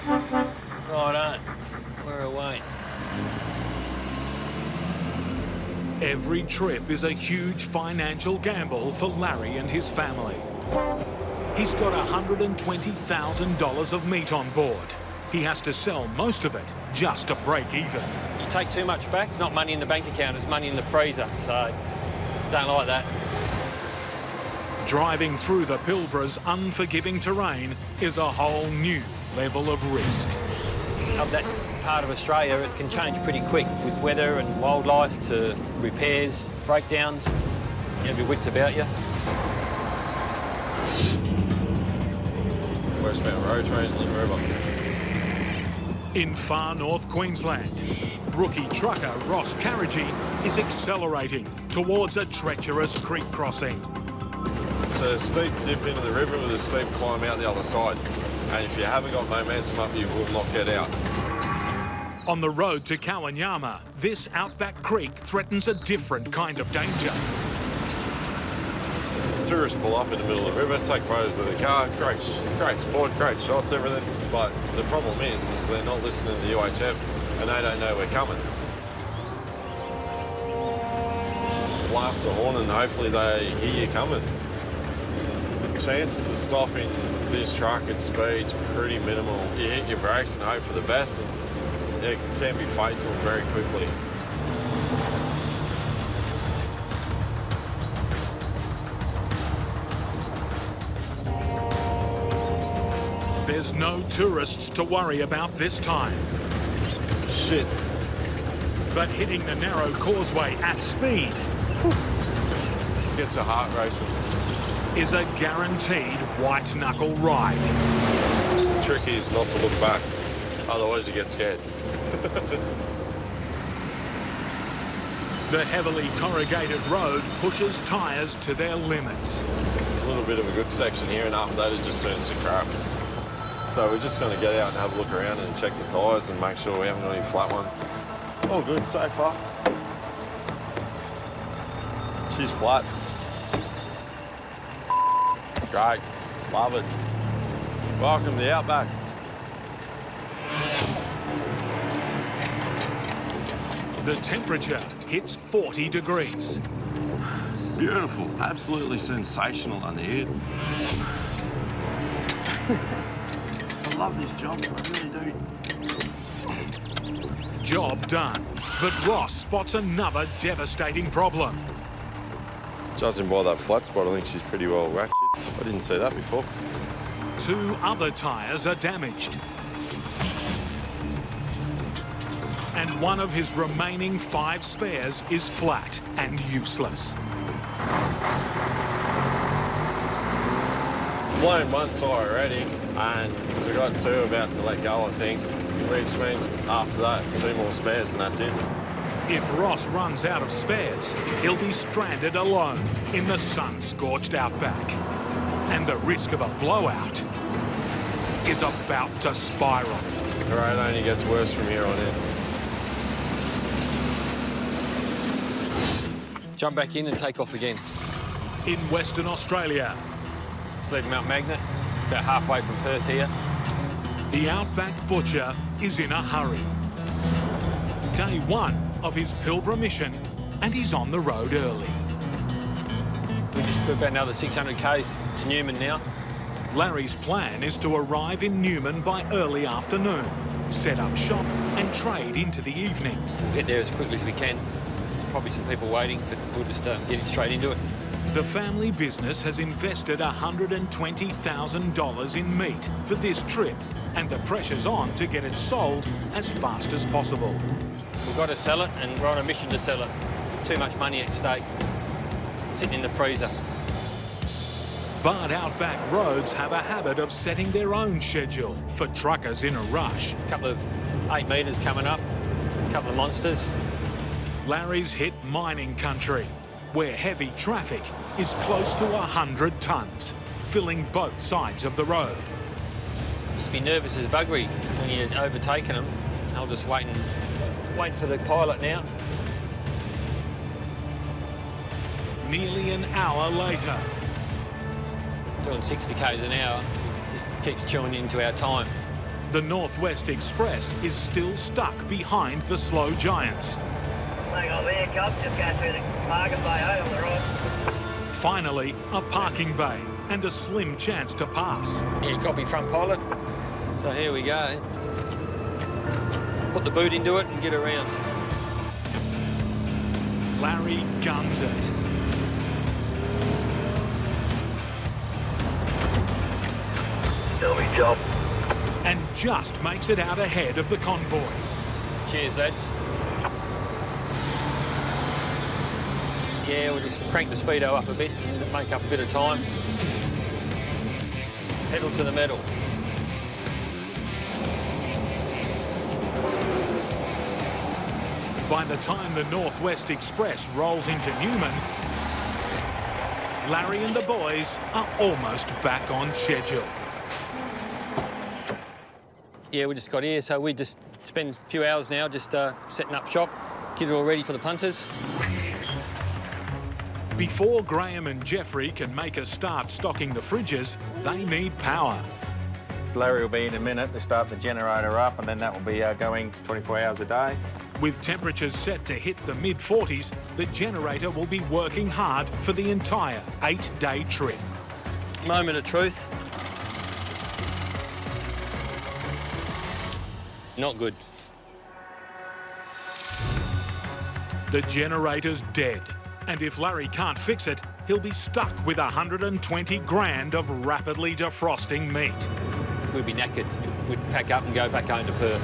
Right on, we're away. Every trip is a huge financial gamble for Larry and his family. He's got $120,000 of meat on board. He has to sell most of it just to break even. You take too much back, it's not money in the bank account, it's money in the freezer, so don't like that. Driving through the Pilbara's unforgiving terrain is a whole new level of risk. Of that part of Australia, it can change pretty quick with weather and wildlife to repairs, breakdowns. You have your wits about you. Westbound road trains in the river. In far North Queensland, rookie trucker Ross Carrigy is accelerating towards a treacherous creek crossing. It's a steep dip into the river with a steep climb out the other side. And if you haven't got momentum up, you will not get out. On the road to Kawanyama, this Outback creek threatens a different kind of danger. Tourists pull up in the middle of the river, take photos of the car, great sport, great shots, everything. But the problem is they're not listening to the UHF and they don't know we're coming. Blast the horn and hopefully they hear you coming. The chances of stopping this truck at speed's pretty minimal. You hit your brakes and hope for the best, and it can be fatal very quickly. There's no tourists to worry about this time. Shit. But hitting the narrow causeway at speed gets the heart racing. Is a guaranteed white-knuckle ride. The trick is not to look back, otherwise you get scared. The heavily corrugated road pushes tyres to their limits. It's a little bit of a good section here, and after that it just turns to crap. So we're just going to get out and have a look around and check the tyres and make sure we haven't got any flat ones. All good so far. She's flat. Great, love it. Welcome to the Outback. The temperature hits 40 degrees. Beautiful, absolutely sensational under here. I love this job, I really do. Job done, but Ross spots another devastating problem. Judging by that flat spot, I think she's pretty well ratchet. I didn't see that before. 2 other tyres are damaged. And one of his remaining 5 spares is flat and useless. Blown one tyre already, and we've got 2 about to let go, I think, which means after that, 2 more spares and that's it. If Ross runs out of spares, he'll be stranded alone in the sun-scorched Outback. And the risk of a blowout is about to spiral. The road only gets worse from here on in. Jump back in and take off again. In Western Australia, Let's leave Mount Magnet, about halfway from Perth here. the Outback butcher is in a hurry. Day one of his Pilbara mission, and he's on the road early. We've just got about another 600 k's to Newman now. Larry's plan is to arrive in Newman by early afternoon, set up shop and trade into the evening. We'll get there as quickly as we can. There's probably some people waiting, but we'll just get straight into it. The family business has invested $120,000 in meat for this trip, and the pressure's on to get it sold as fast as possible. We've got to sell it, and we're on a mission to sell it. Too much money at stake, sitting in the freezer. But Outback roads have a habit of setting their own schedule for truckers in a rush. A couple of 8 metres coming up, a couple of monsters. Larry's hit mining country, where heavy traffic is close to 100 tonnes, filling both sides of the road. Just be nervous as buggery when you're overtaking them. I'll just wait for the pilot now. Nearly an hour later, Doing 60 k's an hour, just keeps chewing into our time. the Northwest Express is still stuck behind the slow giants. Hang on there, Cub. Just go through the parking bay on the right. Finally, a parking bay and a slim chance to pass. Yeah, copy front pilot. So here we go. Put the boot into it and get around. Larry guns it. Tell me, job. And just makes it out ahead of the convoy. Cheers, lads. Yeah, we'll just crank the speedo up a bit and make up a bit of time. Pedal to the metal. By the time the Northwest Express rolls into Newman, Larry and the boys are almost back on schedule. Yeah, we just got here, so we just spend a few hours now just setting up shop, get it all ready for the punters. Before Grahame and Jeffrey can make a start stocking the fridges, they need power. Larry will be in a minute to start the generator up, and then that will be going 24 hours a day. With temperatures set to hit the mid-40s, the generator will be working hard for the entire 8-day trip. Moment of truth. Not good. The generator's dead, and if Larry can't fix it, he'll be stuck with 120 grand of rapidly defrosting meat. We'd be knackered. We'd pack up and go back home to Perth.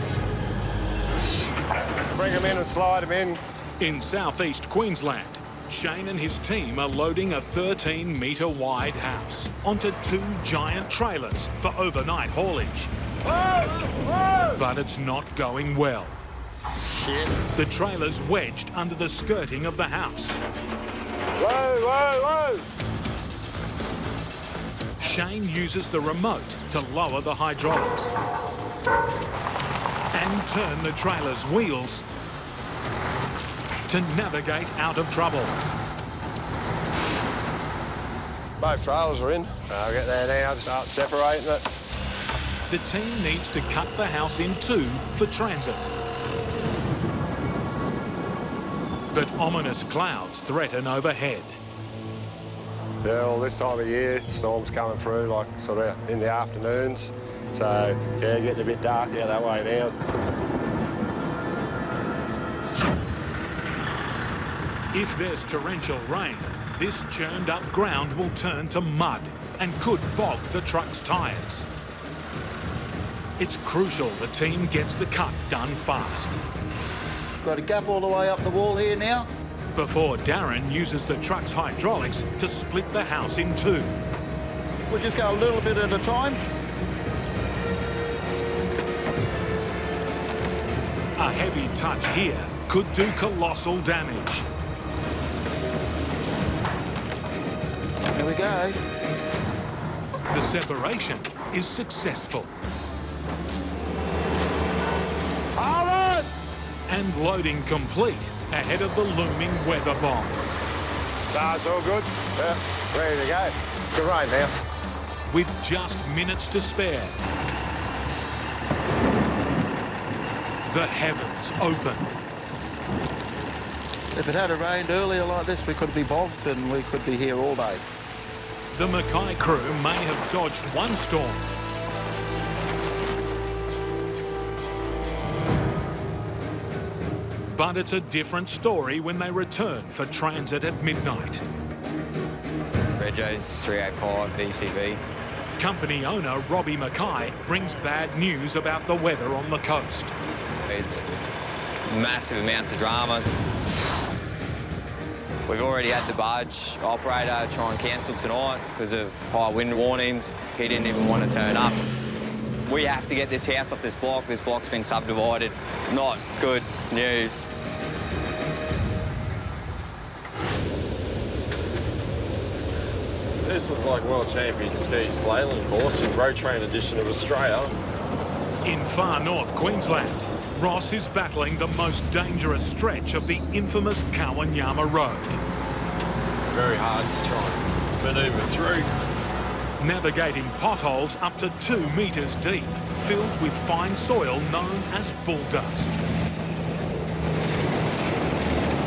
Bring them in and slide them in. In southeast Queensland, Shane and his team are loading a 13-metre wide house onto 2 giant trailers for overnight haulage. But it's not going well. Shit. The trailer's wedged under the skirting of the house. Whoa, whoa, whoa! Shane uses the remote to lower the hydraulics and turn the trailer's wheels to navigate out of trouble. Both trailers are in. I'll get there now, start separating it. The team needs to cut the house in 2 for transit. But ominous clouds threaten overhead. Yeah, well, this time of year, storms coming through, like sort of in the afternoons. So, yeah, getting a bit dark out that way now. If there's torrential rain, this churned up ground will turn to mud and could bog the truck's tyres. It's crucial the team gets the cut done fast. Got a gap all the way up the wall here now. Before Darren uses the truck's hydraulics to split the house in 2. We'll just go a little bit at a time. A heavy touch here could do colossal damage. There we go. The separation is successful. Hold on! And loading complete ahead of the looming weather bomb. Nah, it's all good. Yeah, ready to go. Good rain now. With just minutes to spare, the heavens open. If it had rained earlier like this, we could be bogged and we could be here all day. The Mackay crew may have dodged one storm, but it's a different story when they return for transit at midnight. Reggio's 385 VCV. Company owner Robbie Mackay brings bad news about the weather on the coast. It's massive amounts of drama. We've already had the barge operator try and cancel tonight because of high wind warnings. He didn't even want to turn up. We have to get this house off this block. This block's been subdivided. Not good news. This is like World Champion ski slalom course in Road Train Edition of Australia. In far North Queensland, Ross is battling the most dangerous stretch of the infamous Kawanyama Road. Very hard to try and manoeuvre through. Navigating potholes up to 2 metres deep, filled with fine soil known as bulldust.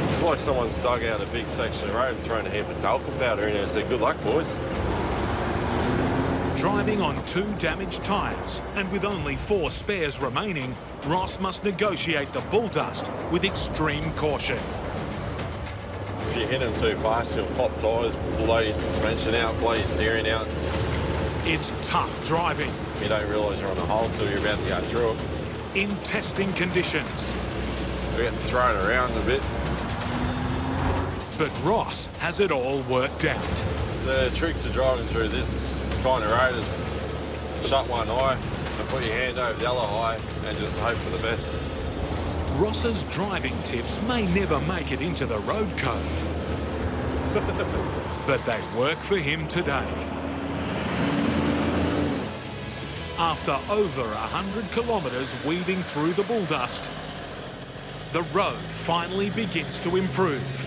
It's like someone's dug out a big section of road and thrown a heap of talcum powder in it and said, good luck, boys. Driving on 2 damaged tyres and with only 4 spares remaining, Ross must negotiate the bulldust with extreme caution. If you hit them too fast, you'll pop tyres, blow your suspension out, blow your steering out. It's tough driving. You don't realise you're on a hole till you're about to go through it. In testing conditions. We're getting thrown around a bit. But Ross has it all worked out. The trick to driving through this kind of road is shut one eye and put your hand over the other eye and just hope for the best. Ross's driving tips may never make it into the road code, but they work for him today. After over 100 kilometres weaving through the bulldust, the road finally begins to improve.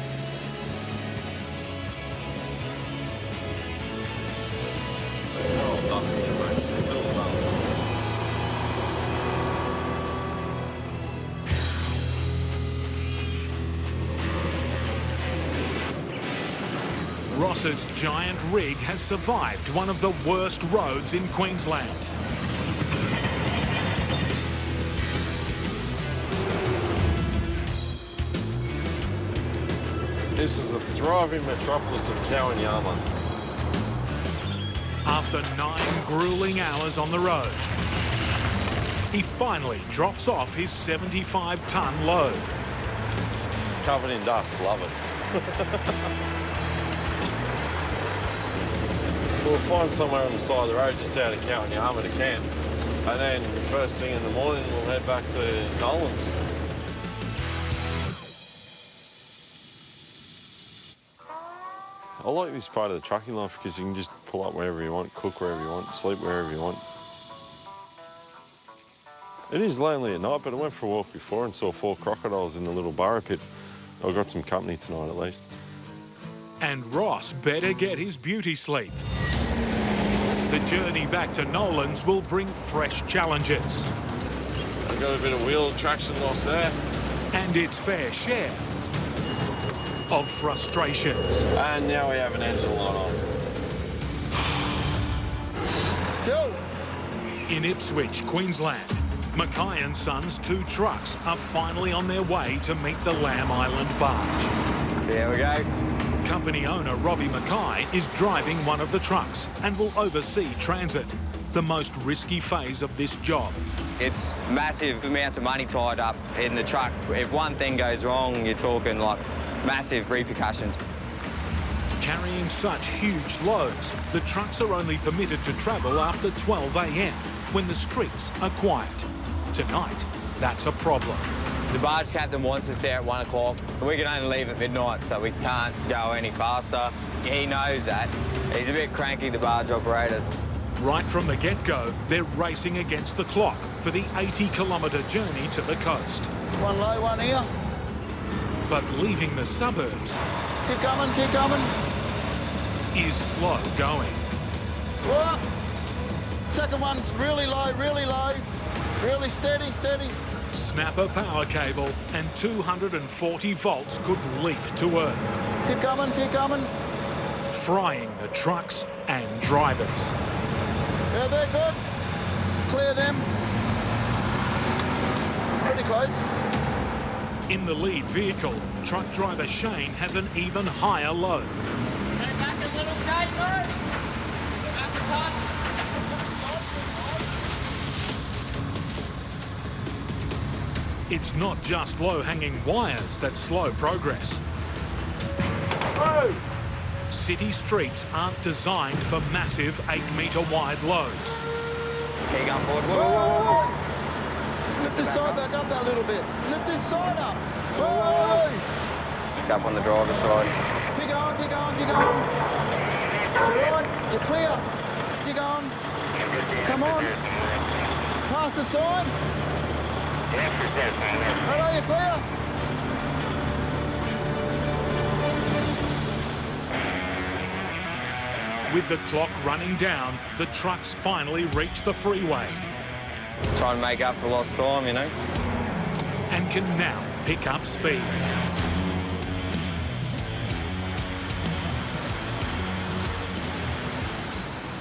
Ross's giant rig has survived one of the worst roads in Queensland. This is a thriving metropolis of Kawanyama. After 9 gruelling hours on the road, he finally drops off his 75-tonne load. Covered in dust, love it. We'll find somewhere on the side of the road just out of Kawanyama to camp. And then first thing in the morning, we'll head back to Nolan's. I like this part of the trucking life because you can just pull up wherever you want, cook wherever you want, sleep wherever you want. It is lonely at night, but I went for a walk before and saw 4 crocodiles in the little burrow pit. I've got some company tonight at least. And Ross better get his beauty sleep. The journey back to Nolan's will bring fresh challenges. I've got a bit of wheel traction loss there. And its fair share of frustrations. And now we have an engine light on. Go! In Ipswich, Queensland, Mackay and Sons' 2 trucks are finally on their way to meet the Lamb Island barge. So here we go. Company owner Robbie Mackay is driving one of the trucks and will oversee transit, the most risky phase of this job. It's massive amounts of money tied up in the truck. If one thing goes wrong, you're talking like massive repercussions. Carrying such huge loads, the trucks are only permitted to travel after 12 a.m, when the streets are quiet. Tonight, that's a problem. The barge captain wants us there at 1 o'clock. We can only leave at midnight, so we can't go any faster. He knows that. He's a bit cranky, the barge operator. Right from the get-go, they're racing against the clock for the 80-kilometre journey to the coast. One low, one here. But leaving the suburbs Keep coming. is slow going. Whoa. Second one's really low. Really steady. Snap a power cable and 240 volts could leap to earth. Keep coming. Frying the trucks and drivers. Yeah, they're good. Clear them. It's pretty close. In the lead vehicle, truck driver Shane has an even higher load. Back a little Shane, bro. That's the part. It's not just low-hanging wires that slow progress. Oh. City streets aren't designed for massive 8-metre wide loads. Keep going forward. Whoa. Lift this side back up that little bit. Lift this side up. Whoa. Up on the driver's side. Keep going. You're on. You're clear. Keep going. Come on. Pass the side. Hello, you're clear. With the clock running down, the trucks finally reach the freeway. Try and make up for lost time, you know. And can now pick up speed.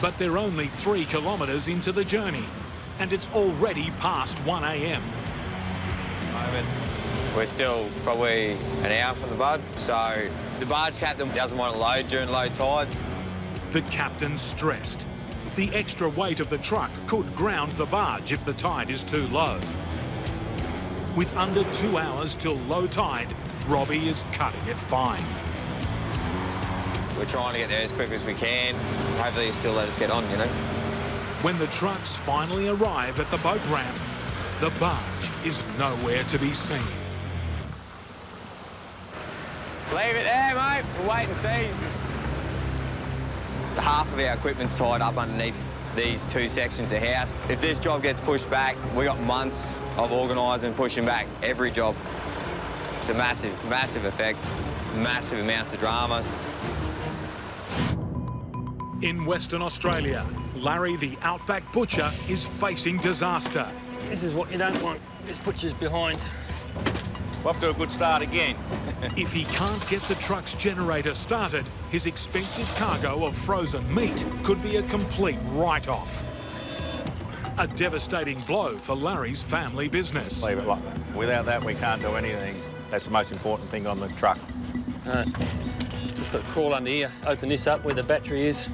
But they're only 3 kilometres into the journey, and it's already past 1 a.m. We're still probably an hour from the bud, so the barge captain doesn't want to load during low tide. The captain's stressed. The extra weight of the truck could ground the barge if the tide is too low. With under 2 hours till low tide, Robbie is cutting it fine. We're trying to get there as quick as we can. Hopefully he'll still let us get on, you know. When the trucks finally arrive at the boat ramp, the barge is nowhere to be seen. Leave it there, mate. We'll wait and see. Half of our equipment's tied up underneath these 2 sections of house. If this job gets pushed back, we got months of organising and pushing back every job. It's a massive effect, massive amounts of dramas. In Western Australia, Larry the Outback butcher is facing disaster. This is what you don't want. This butcher's behind. We're off to a good start again. If he can't get the truck's generator started, his expensive cargo of frozen meat could be a complete write-off. A devastating blow for Larry's family business. Leave it like that. Without that, we can't do anything. That's the most important thing on the truck. Just got to crawl under here, open this up where the battery is.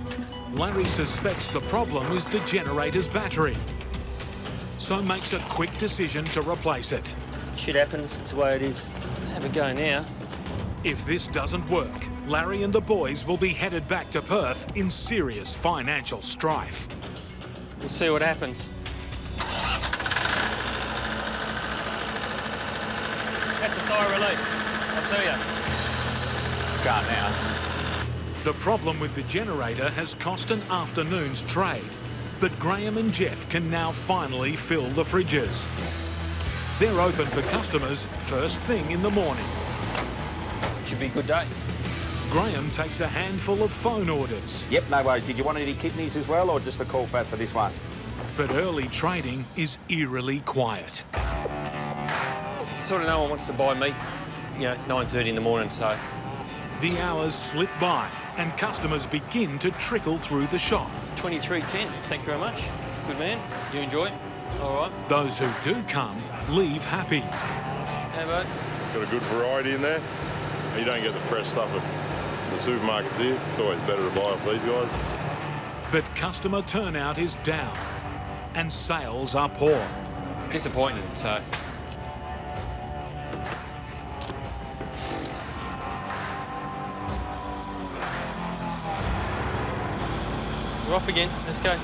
Larry suspects the problem is the generator's battery, so makes a quick decision to replace it. Shit happens, it's the way it is. Let's have a go now. If this doesn't work, Larry and the boys will be headed back to Perth in serious financial strife. We'll see what happens. That's a sigh of relief, I'll tell you. It's gone now. The problem with the generator has cost an afternoon's trade, but Grahame and Jeff can now finally fill the fridges. They're open for customers first thing in the morning. Should be a good day. Grahame takes a handful of phone orders. Yep, no worries. Did you want any kidneys as well, or just the call fat for this one? But early trading is eerily quiet. Sort of no one wants to buy meat, 9:30 in the morning, so. The hours slip by and customers begin to trickle through the shop. 23.10, thank you very much. Good man, you enjoy it? All right. Those who do come leave happy. How about? Got a good variety in there. You don't get the fresh stuff at the supermarkets here. It's always better to buy off these guys. But customer turnout is down and sales are poor. Disappointing, so. We're off again, let's go.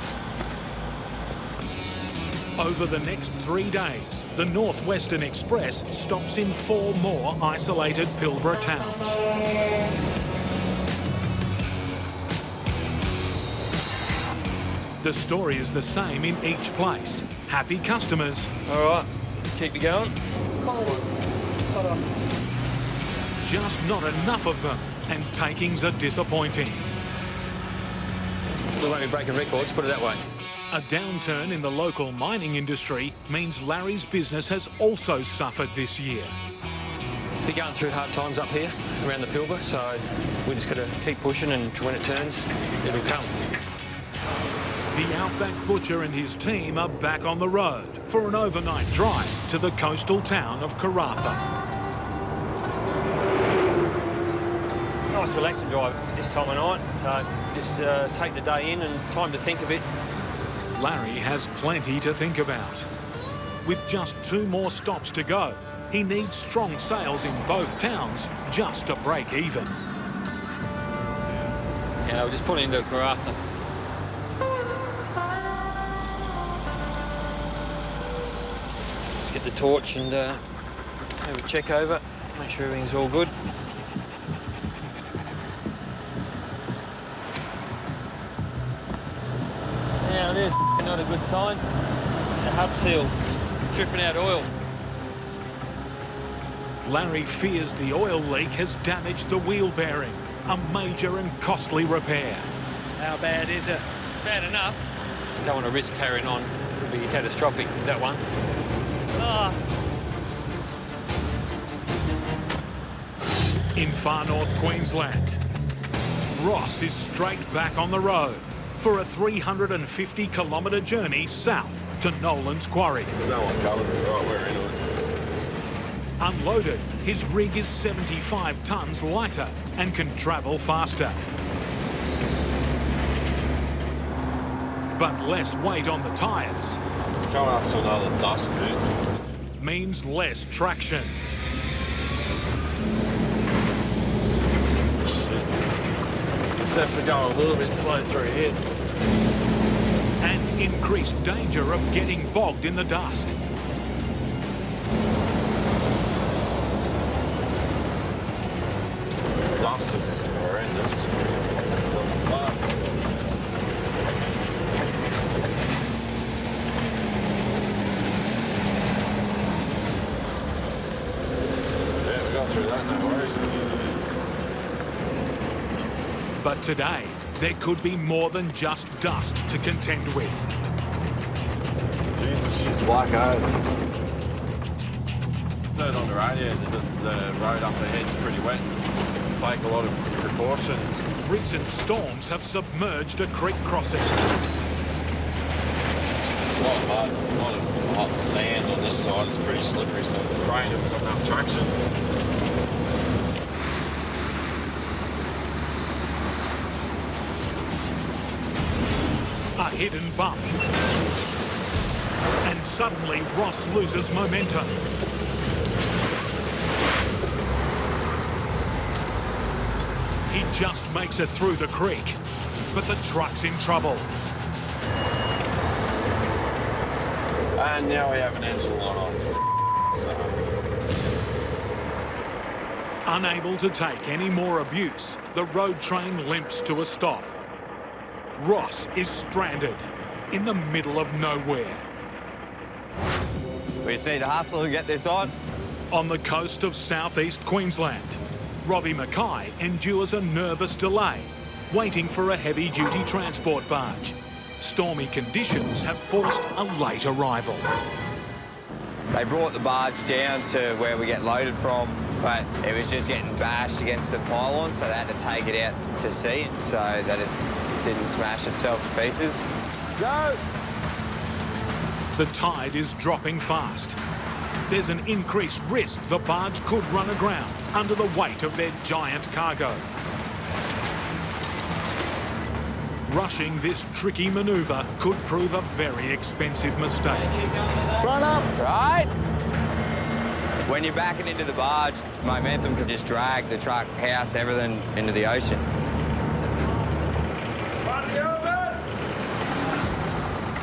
Over the next 3 days, the North Western Express stops in 4 more isolated Pilbara towns. The story is the same in each place. Happy customers. All right, keep it going. Just not enough of them, and takings are disappointing. We won't be breaking records, put it that way. A downturn in the local mining industry means Larry's business has also suffered this year. They're going through hard times up here around the Pilbara, so we just got to keep pushing, and when it turns, it'll come. The Outback butcher and his team are back on the road for an overnight drive to the coastal town of Karratha. Nice relaxing drive this time of night, so just take the day in and time to think a bit. Larry has plenty to think about. With just 2 more stops to go, he needs strong sales in both towns just to break even. Yeah, we're just pulling into Karratha. Let's get the torch and have a check over, make sure everything's all good. Now there's not a good sign. The hub seal dripping out oil. Larry fears the oil leak has damaged the wheel bearing, a major and costly repair. How bad is it? Bad enough. Don't want to risk carrying on. Could be catastrophic, that one. In far North Queensland, Ross is straight back on the road for a 350-kilometre journey south to Nolan's Quarry. There's no one coming. Right, we're into it. Unloaded, his rig is 75 tonnes lighter and can travel faster. But less weight on the tyres Coming up to another dust pit. means less traction. Except for going a little bit slow through here. And increased danger of getting bogged in the dust. Dust is horrendous. It's on the flat. Yeah, we got through that, no worries. But today, there could be more than just dust to contend with. Jesus, she's black out. Heard on the radio that the road up ahead's pretty wet. Take a lot of precautions. Recent storms have submerged a creek crossing. A lot of mud, a lot of hot sand on this side. It's pretty slippery, so the train hasn't got enough traction. A hidden bump. And suddenly Ross loses momentum. He just makes it through the creek, but the truck's in trouble. And now we have an engine light on. Unable to take any more abuse, the road train limps to a stop. Ross is stranded in the middle of nowhere. We just need to hustle and get this on. On the coast of southeast Queensland, Robbie Mackay endures a nervous delay, waiting for a heavy-duty transport barge. Stormy conditions have forced a late arrival. They brought the barge down to where we get loaded from, but it was just getting bashed against the pylon, so they had to take it out to sea so that it didn't smash itself to pieces. Go! The tide is dropping fast. There's an increased risk the barge could run aground under the weight of their giant cargo. Rushing this tricky manoeuvre could prove a very expensive mistake. Front up! Right? When you're backing into the barge, momentum can just drag the truck, house, everything into the ocean.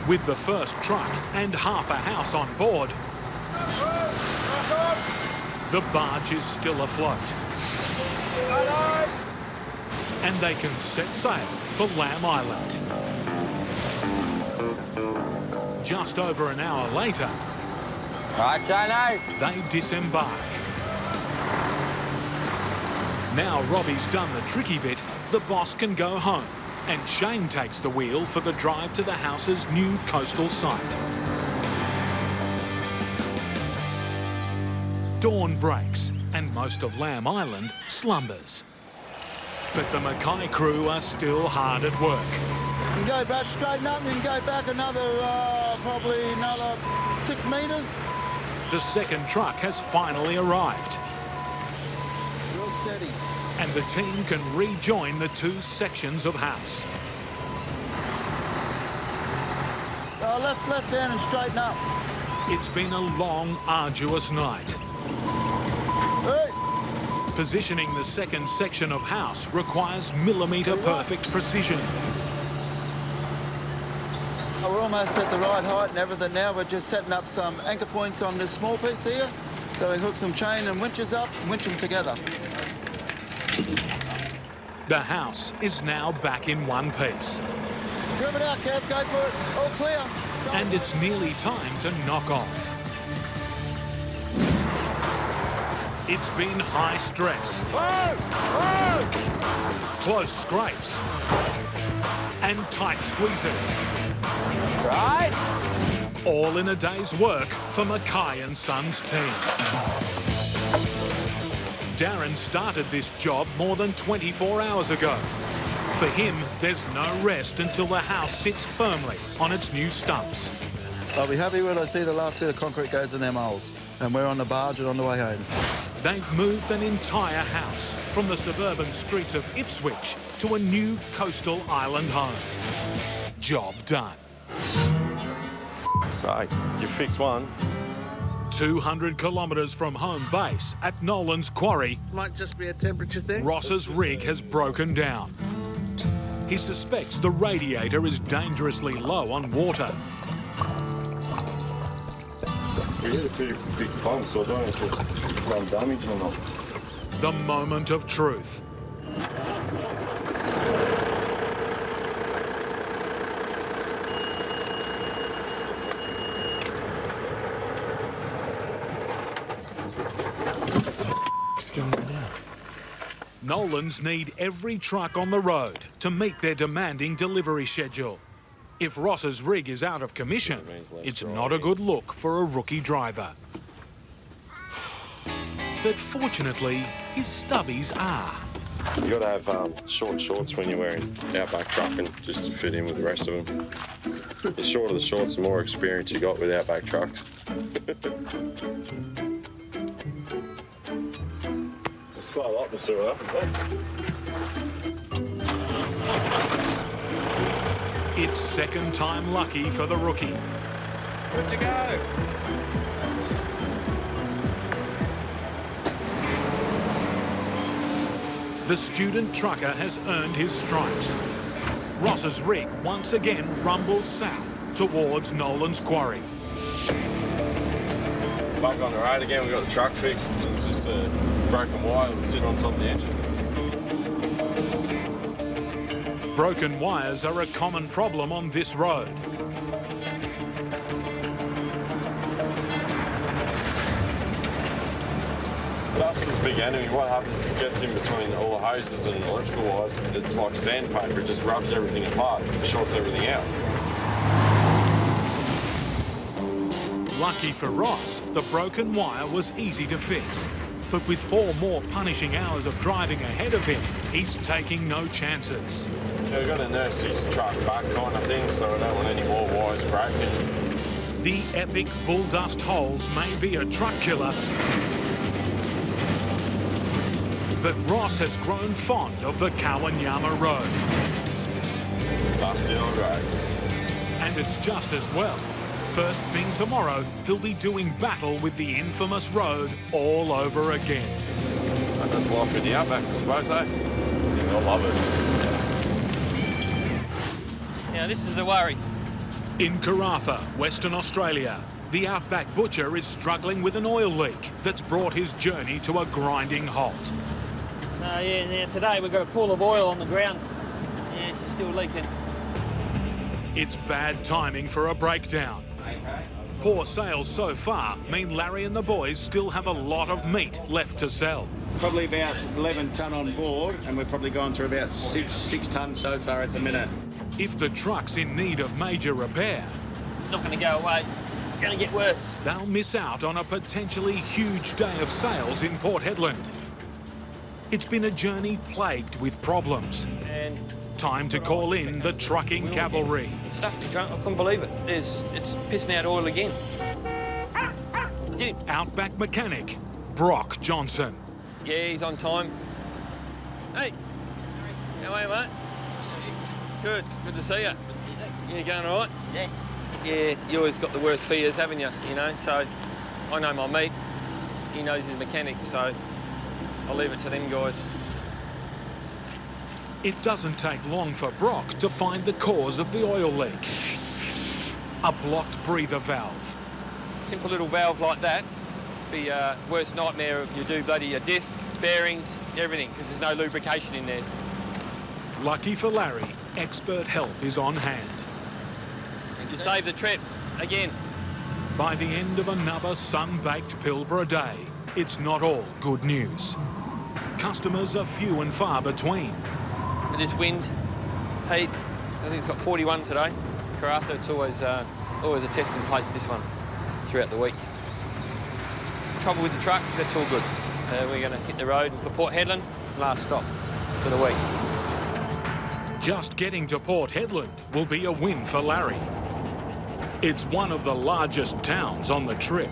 With the first truck and half a house on board, the barge is still afloat. And they can set sail for Lamb Island. just over an hour later, Right, Shano. they disembark. Now Robbie's done the tricky bit, the boss can go home, and Shane takes the wheel for the drive to the house's new coastal site. Dawn breaks, and most of Lamb Island slumbers. But the Mackay crew are still hard at work. You can go back, straighten up, and you can go back probably another 6 metres. The second truck has finally arrived. Real steady. And the team can rejoin the two sections of house. Left down and straighten up. It's been a long, arduous night. Hey. Positioning the second section of house requires millimetre-perfect precision. We're almost at the right height and everything now. We're just setting up some anchor points on this small piece here. So we hook some chain and winches up and winch them together. The house is now back in one piece. Grab it out, Kev, go for it. All clear. And it's nearly time to knock off. It's been high stress. Close scrapes. And tight squeezes. Right. All in a day's work for Mackay and Sons team. Darren started this job more than 24 hours ago. For him, there's no rest until the house sits firmly on its new stumps. I'll be happy when I see the last bit of concrete goes in their moles. And we're on the barge and on the way home. They've moved an entire house from the suburban streets of Ipswich to a new coastal island home. Job done. So, you fix one. 200 kilometres from home base at Nolan's Quarry, Might just be a temperature thing. Ross's rig has broken down. He suspects the radiator is dangerously low on water. We hit a pretty big pump, so I don't know if it's done damage or not. The moment of truth. Nolans need every truck on the road to meet their demanding delivery schedule. If Ross's rig is out of commission, it's not a good look for a rookie driver. But fortunately, his stubbies are. You got to have short shorts when you're wearing Outback trucking just to fit in with the rest of them. The shorter the shorts, the more experience you got with Outback trucks. We'll start up and see what happens. It's second time lucky for the rookie. Good to go. The student trucker has earned his stripes. Ross's rig once again rumbles south towards Nolan's Quarry. Back on the road again, we got the truck fixed. It's just a broken wire that's sitting on top of the engine. Broken wires are a common problem on this road. Dust is a big enemy. What happens is it gets in between all the hoses and electrical wires. It's like sandpaper. It just rubs everything apart. It shorts everything out. Lucky for Ross, the broken wire was easy to fix. But with 4 more punishing hours of driving ahead of him, he's taking no chances. Yeah, we've got to nurse his truck back kind of thing, so I don't want any more wires breaking. The epic bulldust holes may be a truck killer, but Ross has grown fond of the Kawanyama Road. Dusty old road. And it's just as well. First thing tomorrow, he'll be doing battle with the infamous road all over again. That's life in the Outback, I suppose, eh? I love it. Now, this is the worry. In Karratha, Western Australia, the Outback butcher is struggling with an oil leak that's brought his journey to a grinding halt. Yeah, now today we've got a pool of oil on the ground. Yeah, it's still leaking. It's bad timing for a breakdown, Poor sales so far mean Larry and the boys still have a lot of meat left to sell. Probably about 11 tonne on board, and we've probably gone through about six tonne so far at the minute. If the truck's in need of major repair, Not going to go away. It's going to get worse. they'll miss out on a potentially huge day of sales in Port Hedland. It's been a journey plagued with problems. And time to call in the trucking cavalry. Stuff the trunk, I couldn't believe it. It's pissing out oil again. Dude. Outback mechanic, Brock Johnson. Yeah, he's on time. Hey, how are you, mate? Good to see you. You going all right? Yeah. Yeah, you always got the worst fears, haven't you? You know, so I know my mate. He knows his mechanics, so I'll leave it to them guys. It doesn't take long for Brock to find the cause of the oil leak. A blocked breather valve. Simple little valve like that, be worst nightmare if you do bloody a diff, bearings, everything, because there's no lubrication in there. Lucky for Larry, expert help is on hand. You save the trip, again. By the end of another sun-baked Pilbara day, it's not all good news. Customers are few and far between. With this wind, heat, I think it's got 41 today. Karratha, it's always a testing place, this one, throughout the week. Trouble with the truck, that's all good. We're going to hit the road for Port Hedland, last stop for the week. Just getting to Port Hedland will be a win for Larry. It's one of the largest towns on the trip.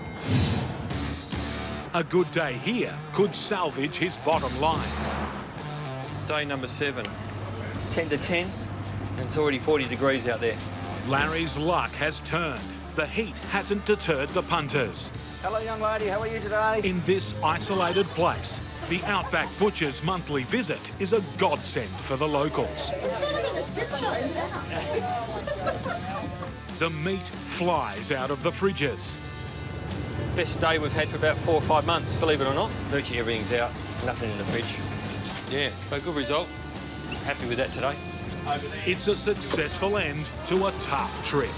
A good day here could salvage his bottom line. Day number 7, 10 to 10, and it's already 40 degrees out there. Larry's luck has turned. The heat hasn't deterred the punters. Hello, young lady. How are you today? In this isolated place, the Outback Butcher's monthly visit is a godsend for the locals. The meat flies out of the fridges. Best day we've had for about 4 or 5 months, believe it or not. Virtually everything's out, nothing in the fridge. Yeah, a good result. Happy with that today. It's a successful end to a tough trip.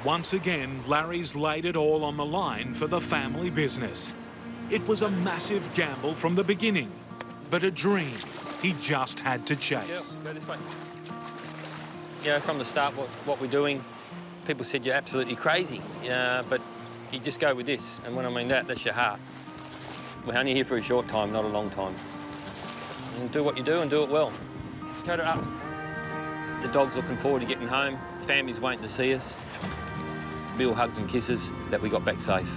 Once again, Larry's laid it all on the line for the family business. It was a massive gamble from the beginning, but a dream he just had to chase. Yeah, go this way. You know, from the start, what we're doing, people said you're absolutely crazy, but you just go with this, and when I mean that, that's your heart. We're only here for a short time, not a long time. And do what you do and do it well. Cut it up. The dog's looking forward to getting home. The family's waiting to see us. Bill hugs and kisses that we got back safe.